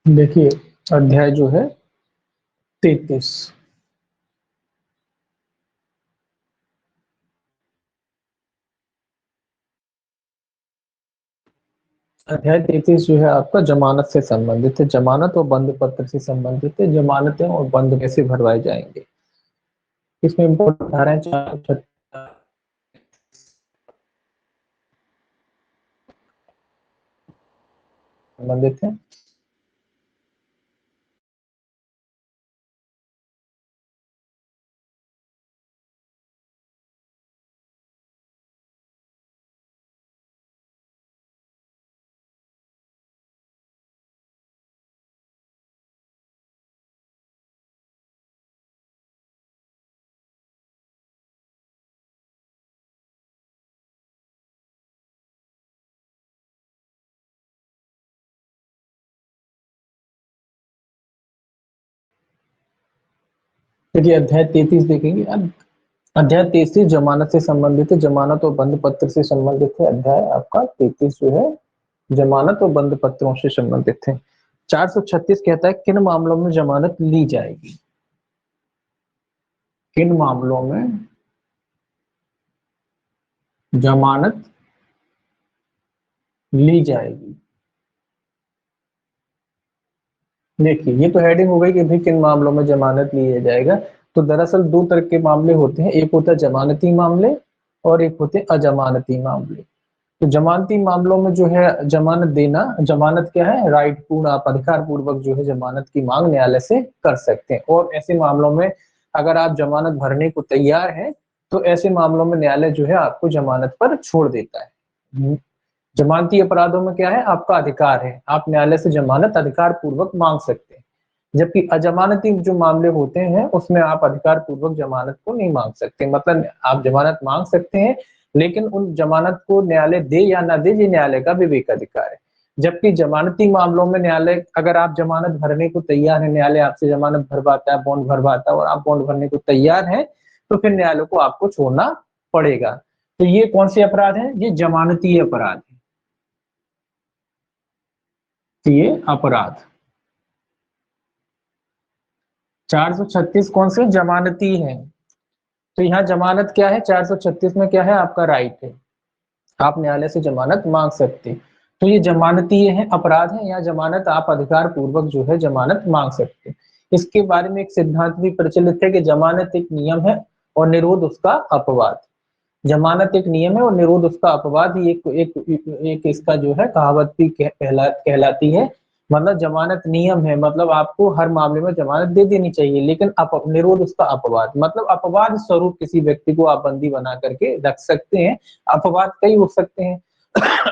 देखिए, अध्याय जो है 33। अध्याय 33 जो है आपका जमानत से संबंधित है। जमानत और बंद पत्र से संबंधित है। जमानतें और बंद कैसे भरवाए जाएंगे, इसमें इम्पोर्टेंट धाराएं 4 संबंधित है। देखिए, अध्याय 33 देखेंगे। अब अध्याय 33 जमानत से संबंधित है। जमानत और बंद पत्र से संबंधित है। अध्याय आपका 33 जो है जमानत और बंद पत्रों से संबंधित है। 436 कहता है किन मामलों में जमानत ली जाएगी। किन मामलों में जमानत ली जाएगी। देखिए, ये तो हेडिंग हो गई कि भाई किन मामलों में जमानत लिया जाएगा। तो दरअसल दो तरह के मामले होते हैं, एक होता है जमानती मामले और एक होते हैं अजमानती मामले। तो जमानती मामलों में जो है जमानत देना, जमानत क्या है, राइट पूर्ण, आप अधिकार पूर्वक जो है जमानत की मांग न्यायालय से कर सकते हैं। और ऐसे मामलों में अगर आप जमानत भरने को तैयार हैं तो ऐसे मामलों में न्यायालय जो है आपको जमानत पर छोड़ देता है। जमानती अपराधों में क्या है, आपका अधिकार है, आप न्यायालय से जमानत अधिकार पूर्वक मांग सकते हैं। जबकि अजमानती जो मामले होते हैं उसमें आप अधिकार पूर्वक जमानत को नहीं मांग सकते। मतलब आप जमानत मांग सकते हैं लेकिन उन जमानत को न्यायालय दे या ना दे ये न्यायालय का विवेक अधिकार है। जबकि जमानती मामलों में न्यायालय, अगर आप जमानत भरने को तैयार है, न्यायालय आपसे जमानत भरवाता है, बॉन्ड भरवाता है और आप बॉन्ड भरने को तैयार हैं, तो फिर न्यायालय को आपको छोड़ना पड़ेगा। तो ये कौन से अपराध है, ये जमानती अपराध है। ये अपराध 436 कौन से, जमानती है। तो यहाँ जमानत क्या है, 436 में क्या है, आपका राइट है, आप न्यायालय से जमानत मांग सकते हैं। तो ये जमानती है, अपराध है, यहाँ जमानत आप अधिकार पूर्वक जो है जमानत मांग सकते हैं। इसके बारे में एक सिद्धांत भी प्रचलित है कि जमानत एक नियम है और निरोध उसका अपवाद। जमानत एक नियम है और निरोध उसका अपवाद ही एक इसका जो है कहावत भी कहलाती है। मतलब जमानत नियम है, मतलब आपको हर मामले में जमानत दे देनी चाहिए, लेकिन निरोध उसका अपवाद, मतलब अपवाद स्वरूप किसी व्यक्ति को आप बंदी बना करके रख सकते हैं। अपवाद कई हो सकते हैं।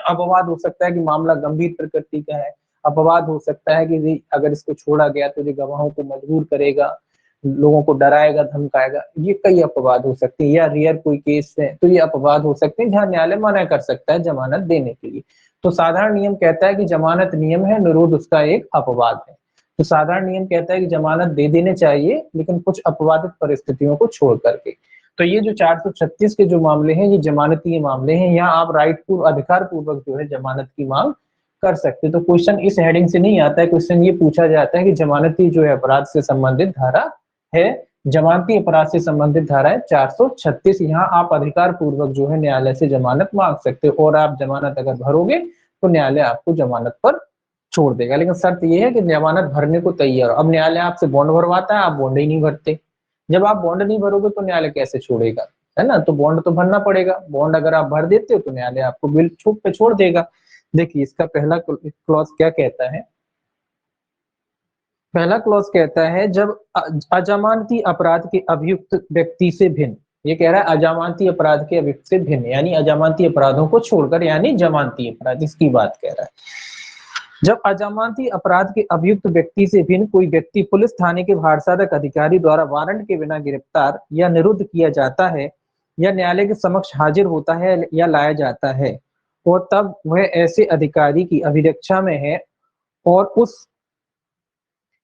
अपवाद हो सकता है कि मामला गंभीर प्रकृति का है। अपवाद हो सकता है कि अगर इसको छोड़ा गया तो ये गवाहों को मजबूर करेगा, लोगों को डराएगा, धमकाएगा, ये कई अपवाद हो सकते हैं। या रेयर कोई केस है तो ये अपवाद हो सकते हैं जहां न्यायालय मना कर सकता है जमानत देने के लिए। तो साधारण नियम कहता है कि जमानत नियम है, निरोध उसका एक अपवाद है। तो साधारण नियम कहता है कि जमानत दे देने चाहिए लेकिन कुछ अपवादित परिस्थितियों को छोड़ करके। तो ये जो 436 के जो मामले हैं ये जमानती मामले हैं। यहाँ आप राइट पूर्व, अधिकार पूर्वक जो है जमानत की मांग कर सकते। तो क्वेश्चन इस हेडिंग से नहीं आता है, क्वेश्चन ये पूछा जाता है कि जमानती जो है अपराध से संबंधित धारा है, जमानती अपराध से संबंधित धारा है 436। यहाँ आप अधिकार पूर्वक जो है न्यायालय से जमानत मांग सकते हो और आप जमानत अगर भरोगे तो न्यायालय आपको जमानत पर छोड़ देगा। लेकिन शर्त यह है कि जमानत भरने को तैयार हो। अब न्यायालय आपसे बॉन्ड भरवाता है, आप बॉन्ड ही नहीं भरते। जब आप बॉन्ड नहीं भरोगे तो न्यायालय कैसे छोड़ेगा, है ना। तो बॉन्ड तो भरना पड़ेगा। बॉन्ड अगर आप भर देते हो तो न्यायालय आपको बिल छूट पे छोड़ देगा। देखिए, इसका पहला क्लॉज क्या कहता है। पहला क्लॉज कहता है जब अजमानती अपराध के अभियुक्त व्यक्ति से भिन्न, ये कह रहा है अजमानती अपराध के अभियुक्त से भिन्न, यानी अजमानती अपराधों को छोड़कर, यानी जमानती अपराध, इसकी बात कह रहा है। जब अजमानती अपराध के अभियुक्त व्यक्ति से भिन्न कोई व्यक्ति पुलिस थाने के भारसाधक अधिकारी द्वारा वारंट के बिना गिरफ्तार या निरुद्ध किया जाता है या न्यायालय के समक्ष हाजिर होता है या लाया जाता है और तब वह ऐसे अधिकारी की अभिरक्षा में है और उस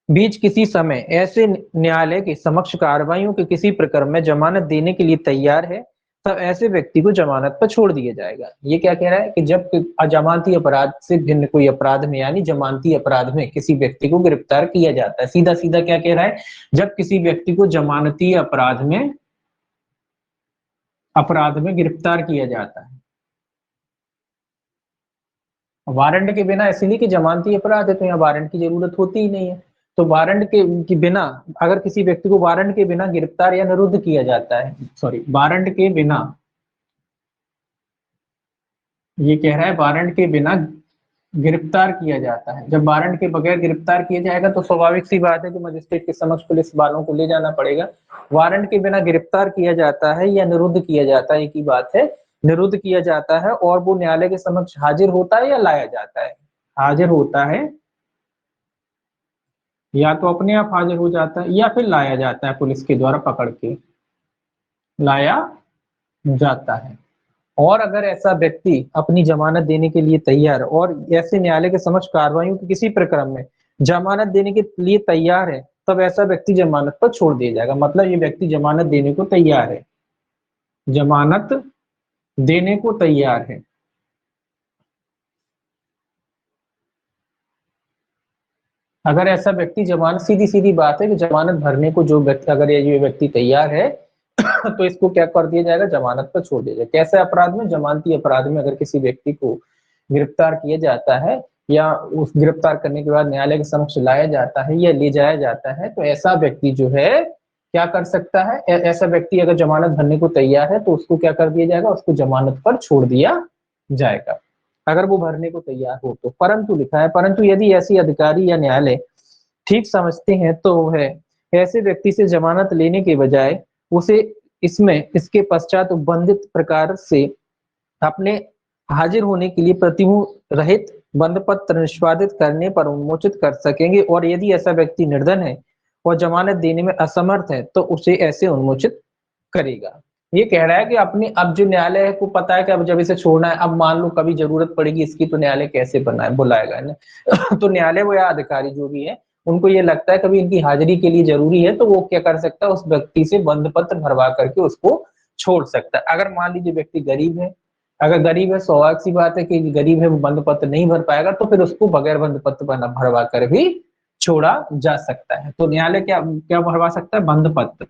बीच किसी समय ऐसे न्यायालय के समक्ष कार्रवाइयों के किसी प्रकार में जमानत देने के लिए तैयार है तब ऐसे व्यक्ति को जमानत पर छोड़ दिया जाएगा। ये क्या कह रहा है कि जब अजमानती अपराध से भिन्न कोई अपराध में यानी जमानती अपराध में किसी व्यक्ति को गिरफ्तार किया जाता है, सीधा सीधा क्या कह रहा है, जब किसी व्यक्ति को जमानती अपराध में गिरफ्तार किया जाता है, वारंट के बिना, इसलिए कि जमानती अपराध है तो यहाँ वारंट की जरूरत होती ही नहीं है। तो वारंट के बिना अगर किसी व्यक्ति को वारंट के बिना गिरफ्तार या निरुद्ध किया जाता है, सॉरी वारंट के बिना, ये कह रहा है वारंट के बिना गिरफ्तार किया जाता है, जब वारंट के बगैर गिरफ्तार किया जाएगा तो स्वाभाविक सी बात है कि मजिस्ट्रेट के समक्ष पुलिस वालों को ले जाना पड़ेगा। वारंट के बिना गिरफ्तार किया जाता है या निरुद्ध किया जाता है, एक ही बात है, निरुद्ध किया जाता है और वो न्यायालय के समक्ष हाजिर होता है या लाया जाता है, हाजिर होता है, या तो अपने आप हाजिर हो जाता है या फिर लाया जाता है, पुलिस के द्वारा पकड़ के लाया जाता है। और अगर ऐसा व्यक्ति अपनी जमानत देने के लिए तैयार और ऐसे न्यायालय के समक्ष कार्रवाइयों के किसी प्रक्रम में जमानत देने के लिए तैयार है, तब ऐसा व्यक्ति जमानत पर छोड़ दिया जाएगा। मतलब ये व्यक्ति जमानत देने को तैयार है, जमानत देने को तैयार है, अगर ऐसा व्यक्ति जमानत, सीधी सीधी बात है कि जमानत भरने को जो व्यक्ति, अगर ये व्यक्ति तैयार है तो इसको क्या कर दिया जाएगा, जमानत पर छोड़ दिया जाएगा। कैसे अपराध में, जमानती अपराध में अगर किसी व्यक्ति को गिरफ्तार किया जाता है या उस गिरफ्तार करने के बाद न्यायालय के समक्ष लाया जाता है या ले जाया जाता है, तो ऐसा व्यक्ति जो है क्या कर सकता है, ऐसा व्यक्ति अगर जमानत भरने को तैयार है तो उसको क्या कर दिया जाएगा, उसको जमानत पर छोड़ दिया जाएगा अगर वो भरने को तैयार हो तो। परंतु लिखा है, परंतु यदि ऐसी अधिकारी या न्यायालय ठीक समझते हैं तो वह ऐसे व्यक्ति से जमानत लेने के बजाय उसे इसके पश्चात उपबंधित प्रकार से अपने हाजिर होने के लिए प्रतिभूति रहित बंद पत्र निष्पादित करने पर उन्मोचित कर सकेंगे, और यदि ऐसा व्यक्ति निर्धन है और जमानत देने में असमर्थ है तो उसे ऐसे उन्मोचित करेगा। ये कह रहा है कि अपनी, अब जो न्यायालय को पता है कि अब जब इसे छोड़ना है, अब मान लो कभी जरूरत पड़ेगी इसकी तो न्यायालय कैसे बुलाएगा ना तो न्यायालय वो या अधिकारी जो भी है उनको ये लगता है कभी इनकी हाजिरी के लिए जरूरी है तो वो क्या कर सकता है, उस व्यक्ति से बंद पत्र भरवा करके उसको छोड़ सकता है। अगर मान लीजिए व्यक्ति गरीब है, अगर गरीब है, स्वाभाविक सी बात है कि गरीब है, वो बंद पत्र नहीं भर पाएगा तो फिर उसको बगैर बंद पत्र भरवा कर भी छोड़ा जा सकता है। तो न्यायालय क्या क्या भरवा सकता है, बंद पत्र,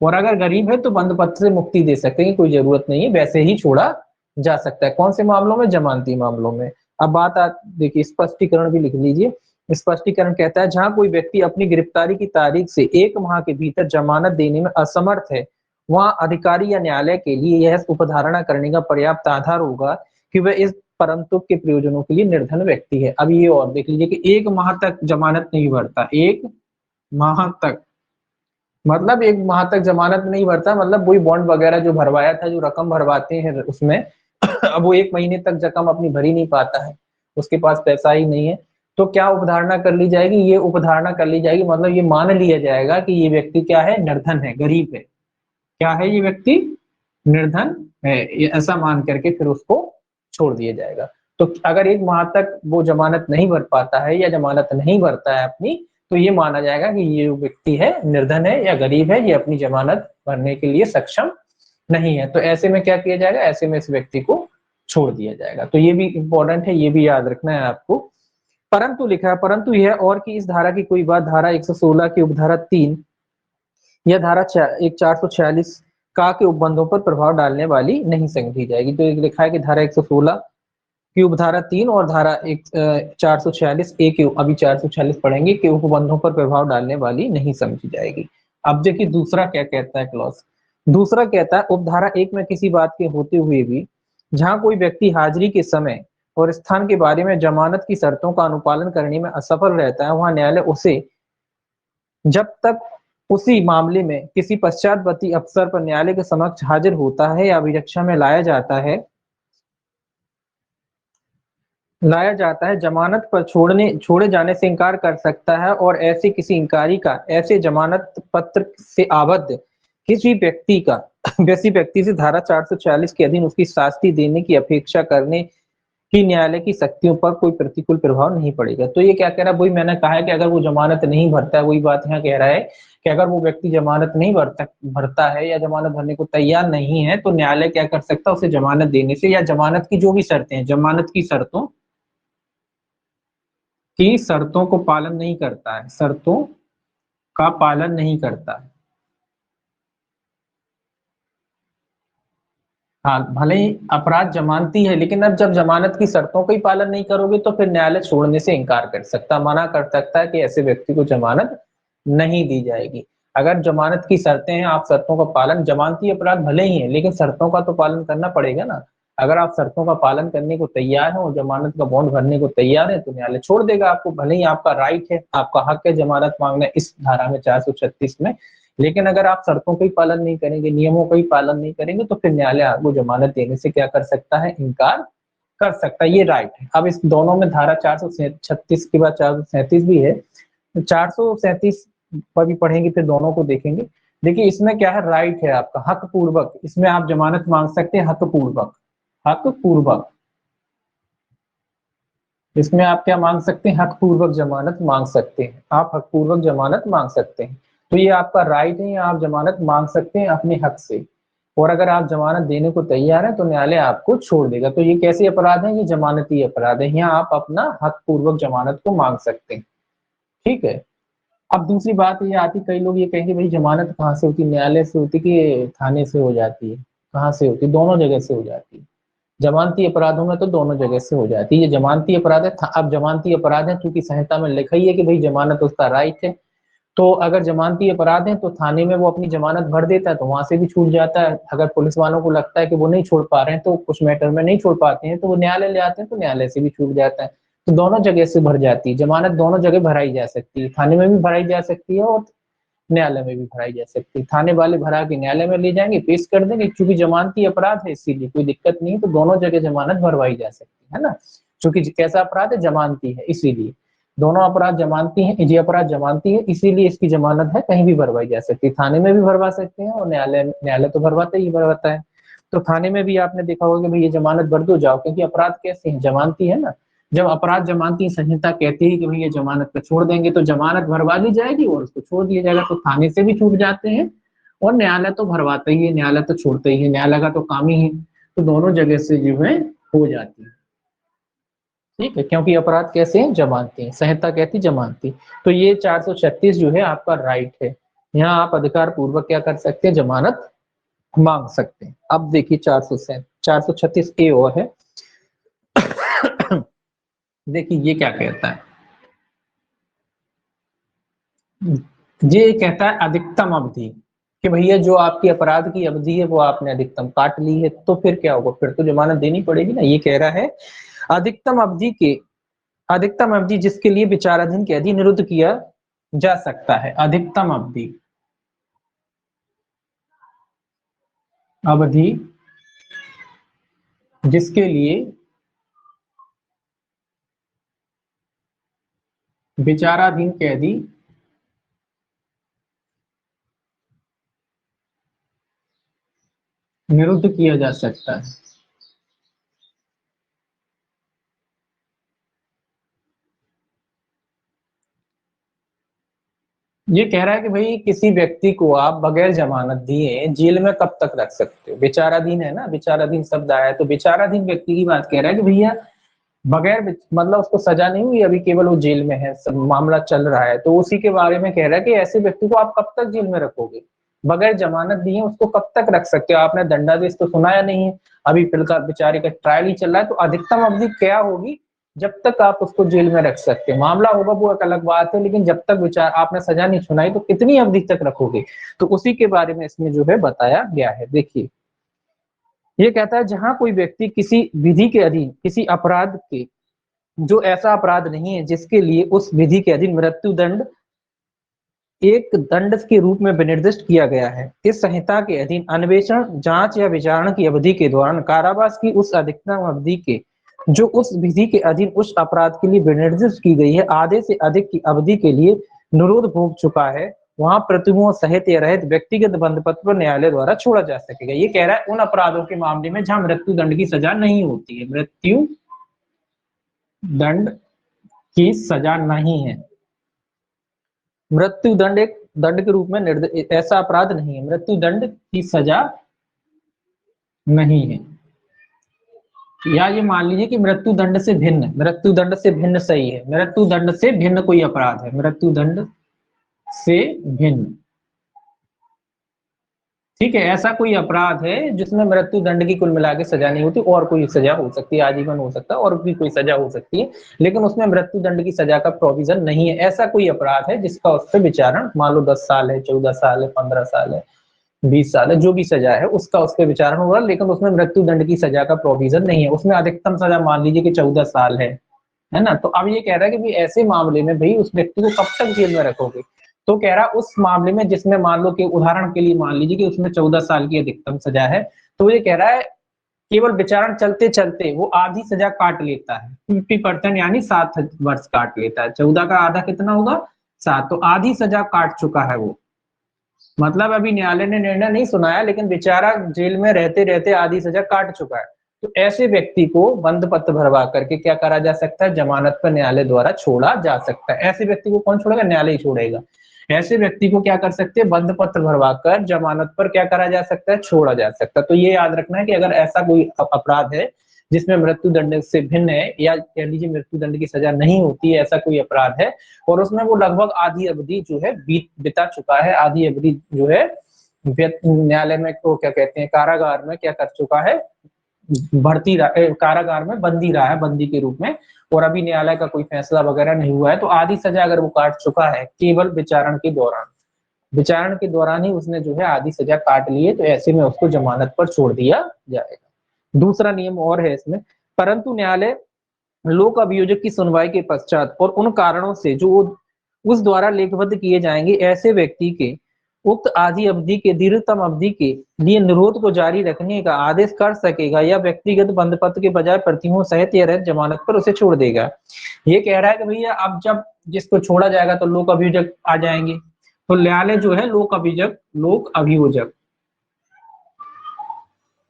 और अगर गरीब है तो बंद पत्र से मुक्ति दे सकते हैं, कोई जरूरत नहीं है, वैसे ही छोड़ा जा सकता है। कौन से मामलों में, जमानती मामलों में। अब बात देखिए, स्पष्टीकरण भी लिख लीजिए। स्पष्टीकरण कहता है, जहां कोई व्यक्ति अपनी गिरफ्तारी की तारीख से 1 माह के भीतर जमानत देने में असमर्थ है, वहां अधिकारी या न्यायालय के लिए यह उपधारणा करने का पर्याप्त आधार होगा कि वह इस परंतुक के प्रयोजनों के लिए निर्धन व्यक्ति है। अब ये और देख लीजिए कि 1 माह तक जमानत नहीं भरता, 1 माह तक, मतलब 1 माह तक जमानत नहीं भरता, मतलब वही बॉन्ड वगैरह जो भरवाया था, जो रकम भरवाते हैं उसमें अब वो 1 महीने तक रकम अपनी भर ही नहीं पाता है, उसके पास पैसा ही नहीं है, तो क्या उपधारणा कर ली जाएगी, ये उपधारणा कर ली जाएगी, मतलब ये मान लिया जाएगा कि ये व्यक्ति क्या है, निर्धन है, गरीब है, क्या है, ये व्यक्ति निर्धन है, ये ऐसा मान करके फिर उसको छोड़ दिया जाएगा। तो अगर 1 माह तक वो जमानत नहीं भर पाता है या जमानत नहीं भरता है अपनी, तो ये माना जाएगा कि ये व्यक्ति है, निर्धन है या गरीब है, ये अपनी जमानत भरने के लिए सक्षम नहीं है। तो ऐसे में क्या किया जाएगा, ऐसे में इस व्यक्ति को छोड़ दिया जाएगा। तो ये भी इंपॉर्टेंट है, ये भी याद रखना है आपको। परंतु लिखा है, परंतु यह और कि इस धारा की कोई बात धारा 116 की उपधारा 3 या धारा 446 का के उपबंधों पर प्रभाव डालने वाली नहीं समझी जाएगी। तो लिखा है कि धारा 116 की उपधारा 3 और धारा 446 ए के, अभी 446 पढ़ेंगे, के उपबंधों पर प्रभाव डालने वाली नहीं समझी जाएगी। अब देखिए दूसरा क्या कहता है क्लॉज, दूसरा कहता है, उपधारा 1 में किसी बात के होते हुए भी जहां कोई व्यक्ति हाजिरी के समय और स्थान के बारे में जमानत की शर्तों का अनुपालन करने में असफल रहता है, वहां न्यायालय उसे जब तक उसी मामले में किसी पश्चातवर्ती अवसर पर न्यायालय के समक्ष हाजिर होता है या अभिरक्षा में लाया जाता है, जमानत पर छोड़े जाने से इनकार कर सकता है, और ऐसे किसी इंकारी का ऐसे जमानत पत्र से आबद्ध किसी व्यक्ति से धारा 446 के अधीन उसकी शास्ति देने की अपेक्षा करने कि न्यायालय की शक्तियों पर कोई प्रतिकूल प्रभाव नहीं पड़ेगा। तो ये क्या कह रहा है, वही मैंने कहा है कि अगर वो जमानत नहीं भरता है, वही बात यहाँ कह रहा है कि अगर वो व्यक्ति जमानत नहीं भरता है या जमानत भरने को तैयार नहीं है, तो न्यायालय क्या कर सकता है, उसे जमानत देने से, या जमानत की जो भी शर्तें हैं, जमानत की शर्तों को पालन नहीं करता है, शर्तों का पालन नहीं करता है। हाँ, भले ही अपराध जमानती है, लेकिन अब जब जमानत की शर्तों का ही पालन नहीं करोगे तो फिर न्यायालय छोड़ने से इनकार कर सकता, मना कर सकता है कि ऐसे व्यक्ति को जमानत नहीं दी जाएगी। अगर जमानत की शर्तें हैं, आप शर्तों का पालन, जमानती अपराध भले ही है लेकिन शर्तों का तो पालन करना पड़ेगा ना। अगर आप शर्तों का पालन करने को तैयार हैं और जमानत का बॉन्ड भरने को तैयार है तो न्यायालय छोड़ देगा आपको, भले ही आपका राइट है, आपका हक है जमानत मांगना इस धारा में 436 में। लेकिन अगर आप शर्तों का ही पालन नहीं करेंगे, नियमों का ही पालन नहीं करेंगे, तो फिर न्यायालय आपको जमानत देने से क्या कर सकता है, इनकार कर सकता है। ये राइट है। अब इस दोनों में धारा 436 के बाद 437 भी है, 437 पर भी पढ़ेंगे, फिर दोनों को देखेंगे। देखिए इसमें क्या है, राइट है आपका, हक पूर्वक, इसमें आप जमानत मांग सकते हैं हक पूर्वक, हक पूर्वक। इसमें आप क्या मांग सकते हैं, हक पूर्वक जमानत मांग सकते हैं, आप हक पूर्वक जमानत मांग सकते हैं। तो ये आपका राइट है, आप जमानत मांग सकते हैं अपने हक से, और अगर आप जमानत देने को तैयार हैं तो न्यायालय आपको छोड़ देगा। तो ये कैसे अपराध है, ये जमानती अपराध है, यहाँ आप अपना हक पूर्वक जमानत को मांग सकते हैं। ठीक है। अब दूसरी बात ये आती, कई लोग ये कहेंगे भाई जमानत कहाँ से होती, न्यायालय से होती कि थाने से हो जाती है, कहाँ से होती, दोनों जगह से हो जाती है। जमानती अपराधों में तो दोनों जगह से हो जाती है। ये जमानती अपराध है। अब जमानती अपराध है क्योंकि संहिता में लिखा ही है कि भाई जमानत उसका राइट है, तो अगर जमानती अपराध है तो थाने में वो अपनी जमानत भर देता है तो वहां से भी छूट जाता है। अगर पुलिस वालों को लगता है कि वो नहीं छोड़ पा रहे हैं, तो कुछ मैटर में नहीं छोड़ पाते हैं, तो वो न्यायालय ले आते हैं तो न्यायालय से भी छूट जाता है। तो दोनों जगह से भर जाती है जमानत, दोनों जगह भराई जा सकती है, थाने में भी भराई जा सकती है और न्यायालय में भी भराई जा सकती है। थाने वाले भरा के न्यायालय में ले जाएंगे, पेश कर देंगे, क्योंकि जमानती अपराध है इसीलिए कोई दिक्कत नहीं है, तो दोनों जगह जमानत भरवाई जा सकती है ना। क्योंकि कैसा अपराध है, जमानती है, इसीलिए दोनों अपराध जमानती है, ये अपराध जमानती है, इसीलिए इसकी जमानत है, कहीं भी भरवाई जा सकती है, थाने में भी भरवा सकते हैं और न्यायालय तो भरवाता ही भरवाता है। तो थाने में भी आपने देखा होगा कि भाई ये जमानत भर दो जाओ, क्योंकि अपराध कैसे है, जमानती है ना। जब अपराध जमानती संहिता कहती है कि भैया जमानत पे छोड़ देंगे, तो जमानत भरवा दी जाएगी और उसको छोड़ दिया जाएगा, तो थाने से भी छूट जाते हैं और न्यायालय तो भरवाता ही है, न्यायालय तो छोड़ता ही है, न्यायालय का तो काम ही है। तो दोनों जगह से जो है हो जाती है। ठीक है, क्योंकि अपराध कैसे हैं, जमानती है, संहिता कहती जमानती। तो ये 436 जो है आपका राइट है, यहाँ आप अधिकार पूर्वक क्या कर सकते हैं, जमानत मांग सकते हैं। अब देखिए 436 ए और है। देखिए ये क्या कहता है, ये कहता है अधिकतम अवधि, कि भैया जो आपकी अपराध की अवधि है वो आपने अधिकतम काट ली है, तो फिर क्या होगा, फिर तो जमानत देनी पड़ेगी ना। ये कह रहा है अधिकतम अवधि जिसके लिए विचाराधीन कैदी निरुद्ध किया जा सकता है। अधिकतम अवधि, अवधि जिसके लिए विचाराधीन कैदी निरुद्ध किया जा सकता है। ये कह रहा है कि भाई किसी व्यक्ति को आप बगैर जमानत दिए जेल में कब तक रख सकते हो, विचाराधीन है ना, विचाराधीन शब्द आया है, तो विचाराधीन व्यक्ति की बात कह रहा है कि भैया बगैर मतलब उसको सजा नहीं हुई अभी, केवल वो जेल में है, सब मामला चल रहा है, तो उसी के बारे में कह रहा है कि ऐसे व्यक्ति को आप कब तक जेल में रखोगे, बगैर जमानत दिए उसको कब तक रख सकते हो। आपने दंडादेश तो सुनाया नहीं है, अभी फिलहाल बेचारे का ट्रायल ही चल रहा है, तो अधिकतम अवधि क्या होगी जब तक आप उसको जेल में रख सकते हैं। मामला होगा वो एक अलग बात है, लेकिन जब तक विचार आपने सजा नहीं सुनाई तो कितनी अवधि तक रखोगे, तो उसी के बारे में इसमें जो है बताया गया है। देखिए ये कहता है जहां कोई व्यक्ति किसी विधि के अधीन किसी अपराध के, जो ऐसा अपराध नहीं है जिसके लिए उस विधि के अधीन मृत्यु दंड एक दंड के रूप में विनिर्दिष्ट किया गया है, इस संहिता के अधीन अन्वेषण, जांच या विचारणा की अवधि के दौरान कारावास की उस अधिकतम अवधि के जो उस विधि के अधीन उस अपराध के लिए विनिर्दिष्ट की गई है आधे से अधिक की अवधि के लिए निरोध भोग चुका है, वहां प्रतिमोह सहित या रहित व्यक्तिगत बंध पत्र न्यायालय द्वारा छोड़ा जा सकेगा। ये कह रहा है उन अपराधों के मामले में जहां मृत्यु दंड की सजा नहीं होती है, मृत्यु दंड की सजा नहीं है। मृत्यु दंड एक दंड के रूप में ऐसा अपराध नहीं है, मृत्यु दंड की सजा नहीं है। या ये मान लीजिए कि मृत्यु दंड से भिन्न, मृत्यु दंड से भिन्न सही है, मृत्यु दंड से भिन्न कोई अपराध है, मृत्यु दंड से भिन्न, ठीक है, ऐसा कोई अपराध है जिसमें मृत्यु दंड की कुल मिला के सजा नहीं होती, और कोई सजा हो सकती है, आजीवन हो सकता है, और भी कोई सजा हो सकती है, लेकिन उसमें मृत्यु दंड की सजा का प्रोविजन नहीं है। ऐसा कोई अपराध है जिसका उस पर विचारण, मान लो 10 साल है, 14 साल है, 15 साल है, 20 साल है, जो भी सजा है उसका उस पर विचारण होगा, लेकिन उसमें मृत्यु दंड की सजा का प्रोविजन नहीं है। उसमें अधिकतम सजा मान लीजिए कि 14 साल है ना। तो अब ये कह रहा है कि भाई ऐसे मामले में भाई उस व्यक्ति को कब तक जेल में रखोगे, तो कह रहा उस मामले में जिसमें मान लो कि उदाहरण के लिए मान लीजिए कि उसमें 14 साल की अधिकतम सजा है, तो ये कह रहा है केवल विचारण चलते चलते वो आधी सजा काट लेता है, 50% यानी 7 वर्ष काट लेता है। 14 का आधा कितना होगा, 7, तो आधी सजा काट चुका है वो। मतलब अभी न्यायालय ने निर्णय नहीं सुनाया, लेकिन बेचारा जेल में रहते रहते आधी सजा काट चुका है। तो ऐसे व्यक्ति को बंद पत्र भरवा करके क्या करा जा सकता है, जमानत पर न्यायालय द्वारा छोड़ा जा सकता है। ऐसे व्यक्ति को कौन छोड़ेगा, न्यायालय ही छोड़ेगा। ऐसे व्यक्ति को क्या कर सकते हैं, बंद पत्र भरवा कर जमानत पर क्या करा जा सकता है, छोड़ा जा सकता है। तो ये याद रखना है कि अगर ऐसा कोई अपराध है जिसमें मृत्यु दंड से भिन्न है, या कह लीजिए मृत्यु दंड की सजा नहीं होती है, ऐसा कोई अपराध है और उसमें वो लगभग आधी अवधि जो है बिता चुका है, आधी अवधि जो है न्यायालय में को क्या कहते हैं, कारागार में क्या कर चुका है, भर्ती कारागार में बंदी रहा है, बंदी के रूप में, और अभी न्यायालय का कोई फैसला वगैरह नहीं हुआ है, तो आधी सजा अगर वो काट चुका है केवल विचारण के दौरान, विचारण के दौरान ही उसने जो है आधी सजा काट ली है, तो ऐसे में उसको जमानत पर छोड़ दिया जाएगा। दूसरा नियम और है इसमें, परंतु न्यायालय लोक अभियोजक की सुनवाई के पश्चात और उन कारणों से जो उस द्वारा लेखबद्ध किए जाएंगे, ऐसे व्यक्ति के उक्त आधी अवधि के दीर्घतम अवधि के लिए निरोध को जारी रखने का आदेश कर सकेगा, या व्यक्तिगत बंद पत्र के बजाय प्रतियों सहित या रहित जमानत पर उसे छोड़ देगा। ये कह रहा है कि भैया अब जब जिसको छोड़ा जाएगा तो लोक अभियोजक आ जाएंगे, तो न्यायालय जो है लोक अभियोजक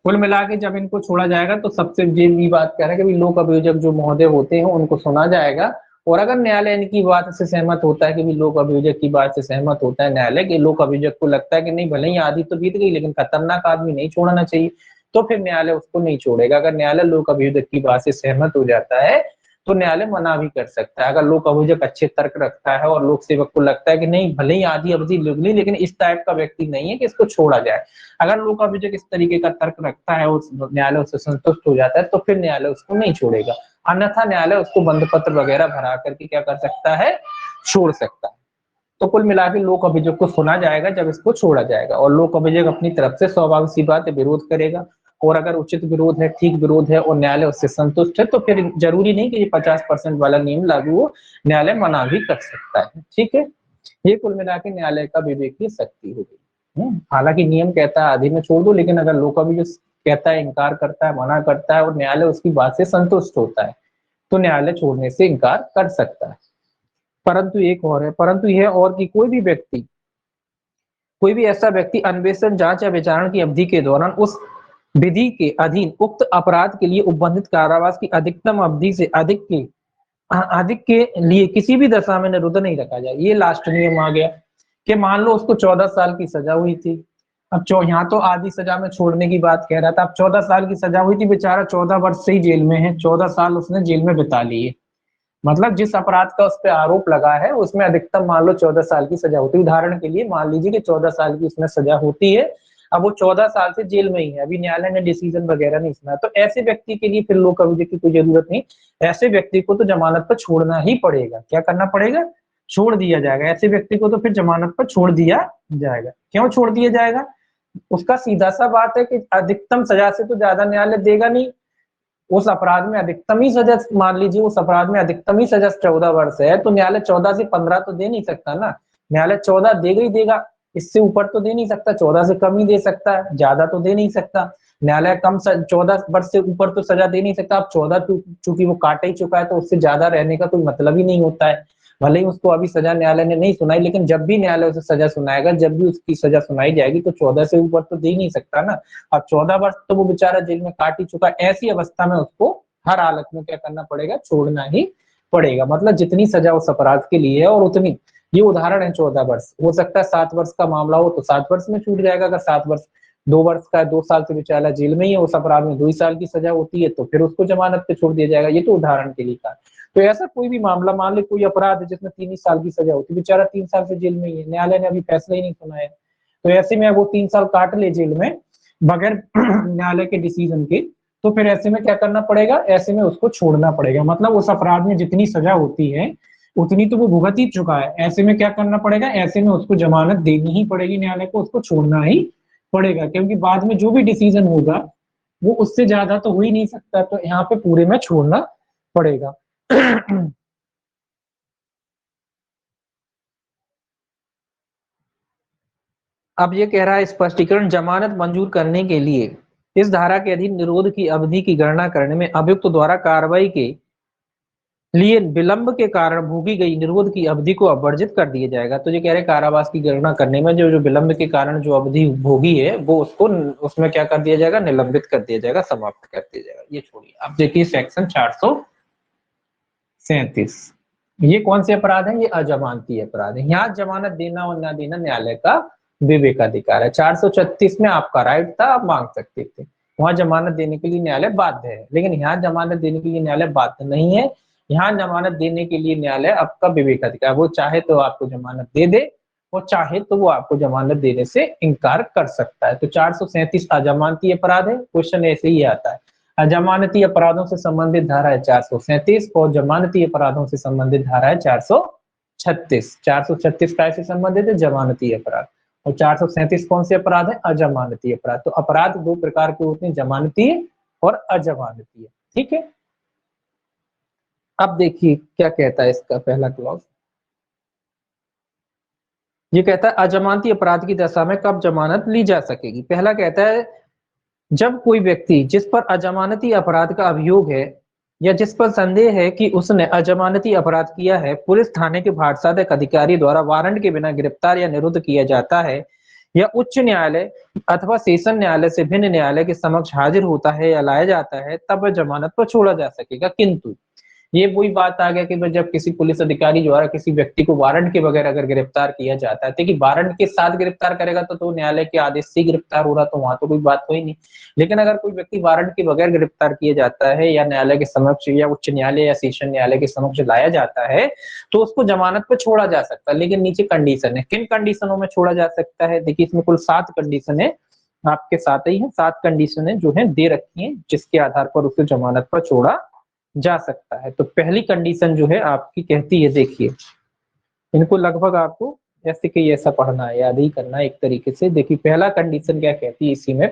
कुल मिला के जब इनको छोड़ा जाएगा तो सबसे ये बात कह रहा है कि लोक अभियोजक जो महोदय होते हैं उनको सुना जाएगा, और अगर न्यायालय इनकी बात से सहमत होता है कि भी लोक अभियोजक की बात से सहमत होता है न्यायालय कि लोक अभियोजक को लगता है कि नहीं भले ही आधी तो बीत गई लेकिन खतरनाक आदमी नहीं छोड़ना चाहिए, तो फिर न्यायालय उसको नहीं छोड़ेगा। अगर न्यायालय लोक अभियोजक की बात से सहमत हो जाता है तो न्यायालय मना भी कर सकता है। अगर लोक अभियोजक अच्छे तर्क रखता है और लोक सेवक को लगता है कि नहीं भले ही आधी अवधि निकली लेकिन इस टाइप का व्यक्ति नहीं है कि इसको छोड़ा जाए, अगर लोक अभियोजक इस तरीके का तर्क रखता है और न्यायालय उससे संतुष्ट हो जाता है तो फिर न्यायालय उसको नहीं छोड़ेगा, अन्यथा न्यायालय उसको बंद पत्र वगैरह भरा करके क्या कर सकता है, छोड़ सकता है। तो कुल मिला के लोक अभियोजक को सुना जाएगा जब इसको छोड़ा जाएगा, और लोक अभियोजक अपनी तरफ से स्वाभाविक सी बात है विरोध करेगा, और अगर उचित विरोध है, ठीक विरोध है और न्यायालय उससे संतुष्ट है तो फिर जरूरी नहीं कि ये 50% वाला नियम लागू हो, न्यायालय मना भी कर सकता है। ठीक है, ये कुल मिला के न्यायालय का विवेकीय शक्ति होगी। हालांकि नियम कहता है आधे में छोड़ दो, लेकिन अगर लोक अभियोजक कहता है, इनकार करता है, मना करता है और न्यायालय उसकी बात से संतुष्ट होता है तो न्यायालय छोड़ने से इनकार कर सकता है। परंतु एक और है, परंतु यह और कि कोई भी ऐसा व्यक्ति अन्वेषण, जांच या विचारण की अवधि के दौरान उस विधि के अधीन उक्त अपराध के लिए उपबंधित कारावास की अधिकतम अवधि से अधिक के लिए किसी भी दशा में निरुद्ध नहीं रखा जाए। ये लास्ट नियम आ गया कि मान लो उसको 14 साल की सजा हुई थी, अब यहाँ तो आधी सजा में छोड़ने की बात कह रहा था, अब 14 साल की सजा हुई थी, बेचारा 14 वर्ष से ही जेल में है, 14 साल उसने जेल में बिता लिए, मतलब जिस अपराध का उस पर आरोप लगा है उसमें अधिकतम मान लो 14 साल की सजा होती है। उदाहरण के लिए मान लीजिए कि 14 साल की उसमें सजा होती है, अब वो 14 साल से जेल में ही है, अभी न्यायालय ने डिसीजन वगैरह नहीं सुना, तो ऐसे व्यक्ति के लिए फिर लोक अभियोजक की कोई जरूरत नहीं, ऐसे व्यक्ति को तो जमानत पर छोड़ना ही पड़ेगा। क्या करना पड़ेगा, छोड़ दिया जाएगा, ऐसे व्यक्ति को तो फिर जमानत पर छोड़ दिया जाएगा। क्यों छोड़ दिया जाएगा, उसका सीधा सा बात है कि अधिकतम सजा से तो ज्यादा न्यायालय देगा नहीं, उस अपराध में अधिकतम ही सजा, मान लीजिए उस अपराध में अधिकतम ही सजा 14 वर्ष है तो न्यायालय 14 से 15 तो दे नहीं सकता ना, न्यायालय 14 देगा ही देगा, इससे ऊपर तो दे नहीं सकता, 14 से कम ही दे सकता है, ज्यादा तो दे नहीं सकता। न्यायालय कम 14 वर्ष से ऊपर तो सजा दे नहीं सकता, अब 14 चूंकि वो काट ही चुका है तो उससे ज्यादा रहने का कोई मतलब ही नहीं होता है। भले ही उसको अभी सजा न्यायालय ने नहीं सुनाई, लेकिन जब भी न्यायालय उसे सजा सुनाएगा, जब भी उसकी सजा सुनाई जाएगी तो 14 से ऊपर तो दे ही नहीं सकता ना। अब 14 वर्ष तो वो बेचारा जेल में काट ही चुका है, ऐसी अवस्था में उसको हर हालत में क्या करना पड़ेगा, छोड़ना ही पड़ेगा। मतलब जितनी सजा उस अपराध के लिए है और उतनी ये उदाहरण है 14 वर्ष, हो सकता है 7 वर्ष का मामला हो तो 7 वर्ष में छूट जाएगा, अगर 7 वर्ष 2 वर्ष का 2 साल से बेचारा जेल में ही है, उस अपराध में 2 ही साल की सजा होती है तो फिर उसको जमानत पे छोड़ दिया जाएगा। ये तो उदाहरण के लिए कहा। तो ऐसा कोई भी मामला, मान ले कोई अपराध है जिसमें 3 ही साल की सजा होती है, बेचारा 3 साल से जेल में ही है, न्यायालय ने अभी फैसला ही नहीं सुनाया, तो ऐसे में वो 3 साल काट ले जेल में बगैर न्यायालय के डिसीजन के, तो फिर ऐसे में क्या करना पड़ेगा, ऐसे में उसको छोड़ना पड़ेगा। मतलब उस अपराध में जितनी सजा होती है उतनी तो वो भुगत ही चुका है, ऐसे में क्या करना पड़ेगा, ऐसे में उसको जमानत देनी ही पड़ेगी न्यायालय को, उसको छोड़ना ही पड़ेगा, क्योंकि बाद में जो भी डिसीजन होगा वो उससे ज्यादा तो हो ही नहीं सकता, तो यहाँ पे पूरे में छोड़ना पड़ेगा। अब ये कह रहा है स्पष्टीकरण, जमानत मंजूर करने के लिए इस धारा के अधीन निरोध की अवधि की गणना करने में अभियुक्त द्वारा कार्रवाई के लिए विलंब के कारण भोगी गई निरोध की अवधि को अवर्जित कर दिया जाएगा। तो ये कह रहे कारावास की गणना करने में जो जो विलंब के कारण जो अवधि भोगी है वो उसको उसमें क्या कर दिया जाएगा, निलंबित कर दिया जाएगा, समाप्त कर दिया जाएगा। ये छोड़िए, अब देखिए सेक्शन 437, ये कौन से अपराध है, ये अजमानती अपराध है। यहाँ जमानत देना और ना देना न्यायालय का विवेकाधिकार है। 436 में आपका राइट था, आप मांग सकते थे, वहां जमानत देने के लिए न्यायालय बाध्य है, लेकिन यहाँ जमानत देने के लिए न्यायालय बाध्य नहीं है। यहाँ जमानत देने के लिए न्यायालय आपका विवेकाधिकार, वो चाहे तो आपको जमानत दे दे, वो चाहे तो वो आपको जमानत देने से इनकार कर सकता है। तो 437 अजमानती अपराध है, क्वेश्चन ऐसे ही आता है। अजमानती अपराधों से संबंधित धारा है 437 और जमानती अपराधों से संबंधित धारा है 436। 436 काय से संबंधित है, जमानती अपराध, और 437 कौन से अपराध है, अजमानती अपराध। तो अपराध दो प्रकार के होते हैं, जमानती और अजमानती। ठीक है, अब देखिए क्या कहता है इसका पहला क्लॉज। ये कहता है अजमानती अपराध की दशा में कब जमानत ली जा सकेगी। पहला कहता है जब कोई व्यक्ति जिस पर अजमानती अपराध का अभियोग है या जिस पर संदेह है कि उसने अजमानती अपराध किया है, पुलिस थाने के भारसाधक अधिकारी द्वारा वारंट के बिना गिरफ्तार या निरुद्ध किया जाता है, या उच्च न्यायालय अथवा सेशन न्यायालय से भिन्न न्यायालय के समक्ष हाजिर होता है या लाया जाता है, तब वह जमानत पर छोड़ा जा सकेगा। किंतु ये वही बात आ गया कि जब किसी पुलिस अधिकारी द्वारा किसी व्यक्ति को वारंट के बगैर अगर गिरफ्तार किया जाता है, देखिए वारंट के साथ गिरफ्तार करेगा तो न्यायालय के आदेश से गिरफ्तार हो रहा, तो वहां तो कोई बात हुई नहीं। लेकिन अगर कोई व्यक्ति वारंट के बगैर गिरफ्तार किया जाता है या न्यायालय के समक्ष या उच्च न्यायालय या सेशन न्यायालय के समक्ष लाया जाता है, तो उसको जमानत पर छोड़ा जा सकता है। लेकिन नीचे कंडीशन है, किन कंडीशनों में छोड़ा जा सकता है, देखिए इसमें कुल 7 कंडीशन है, आपके साथ ही है 7 कंडीशन है जो है दे रखी है, जिसके आधार पर उसे जमानत पर छोड़ा जा सकता है। तो पहली कंडीशन जो है आपकी कहती है, देखिए इनको लगभग आपको ऐसे कि ऐसा पढ़ना है, याद ही करना है एक तरीके से। देखिए पहला कंडीशन क्या कहती है इसी में,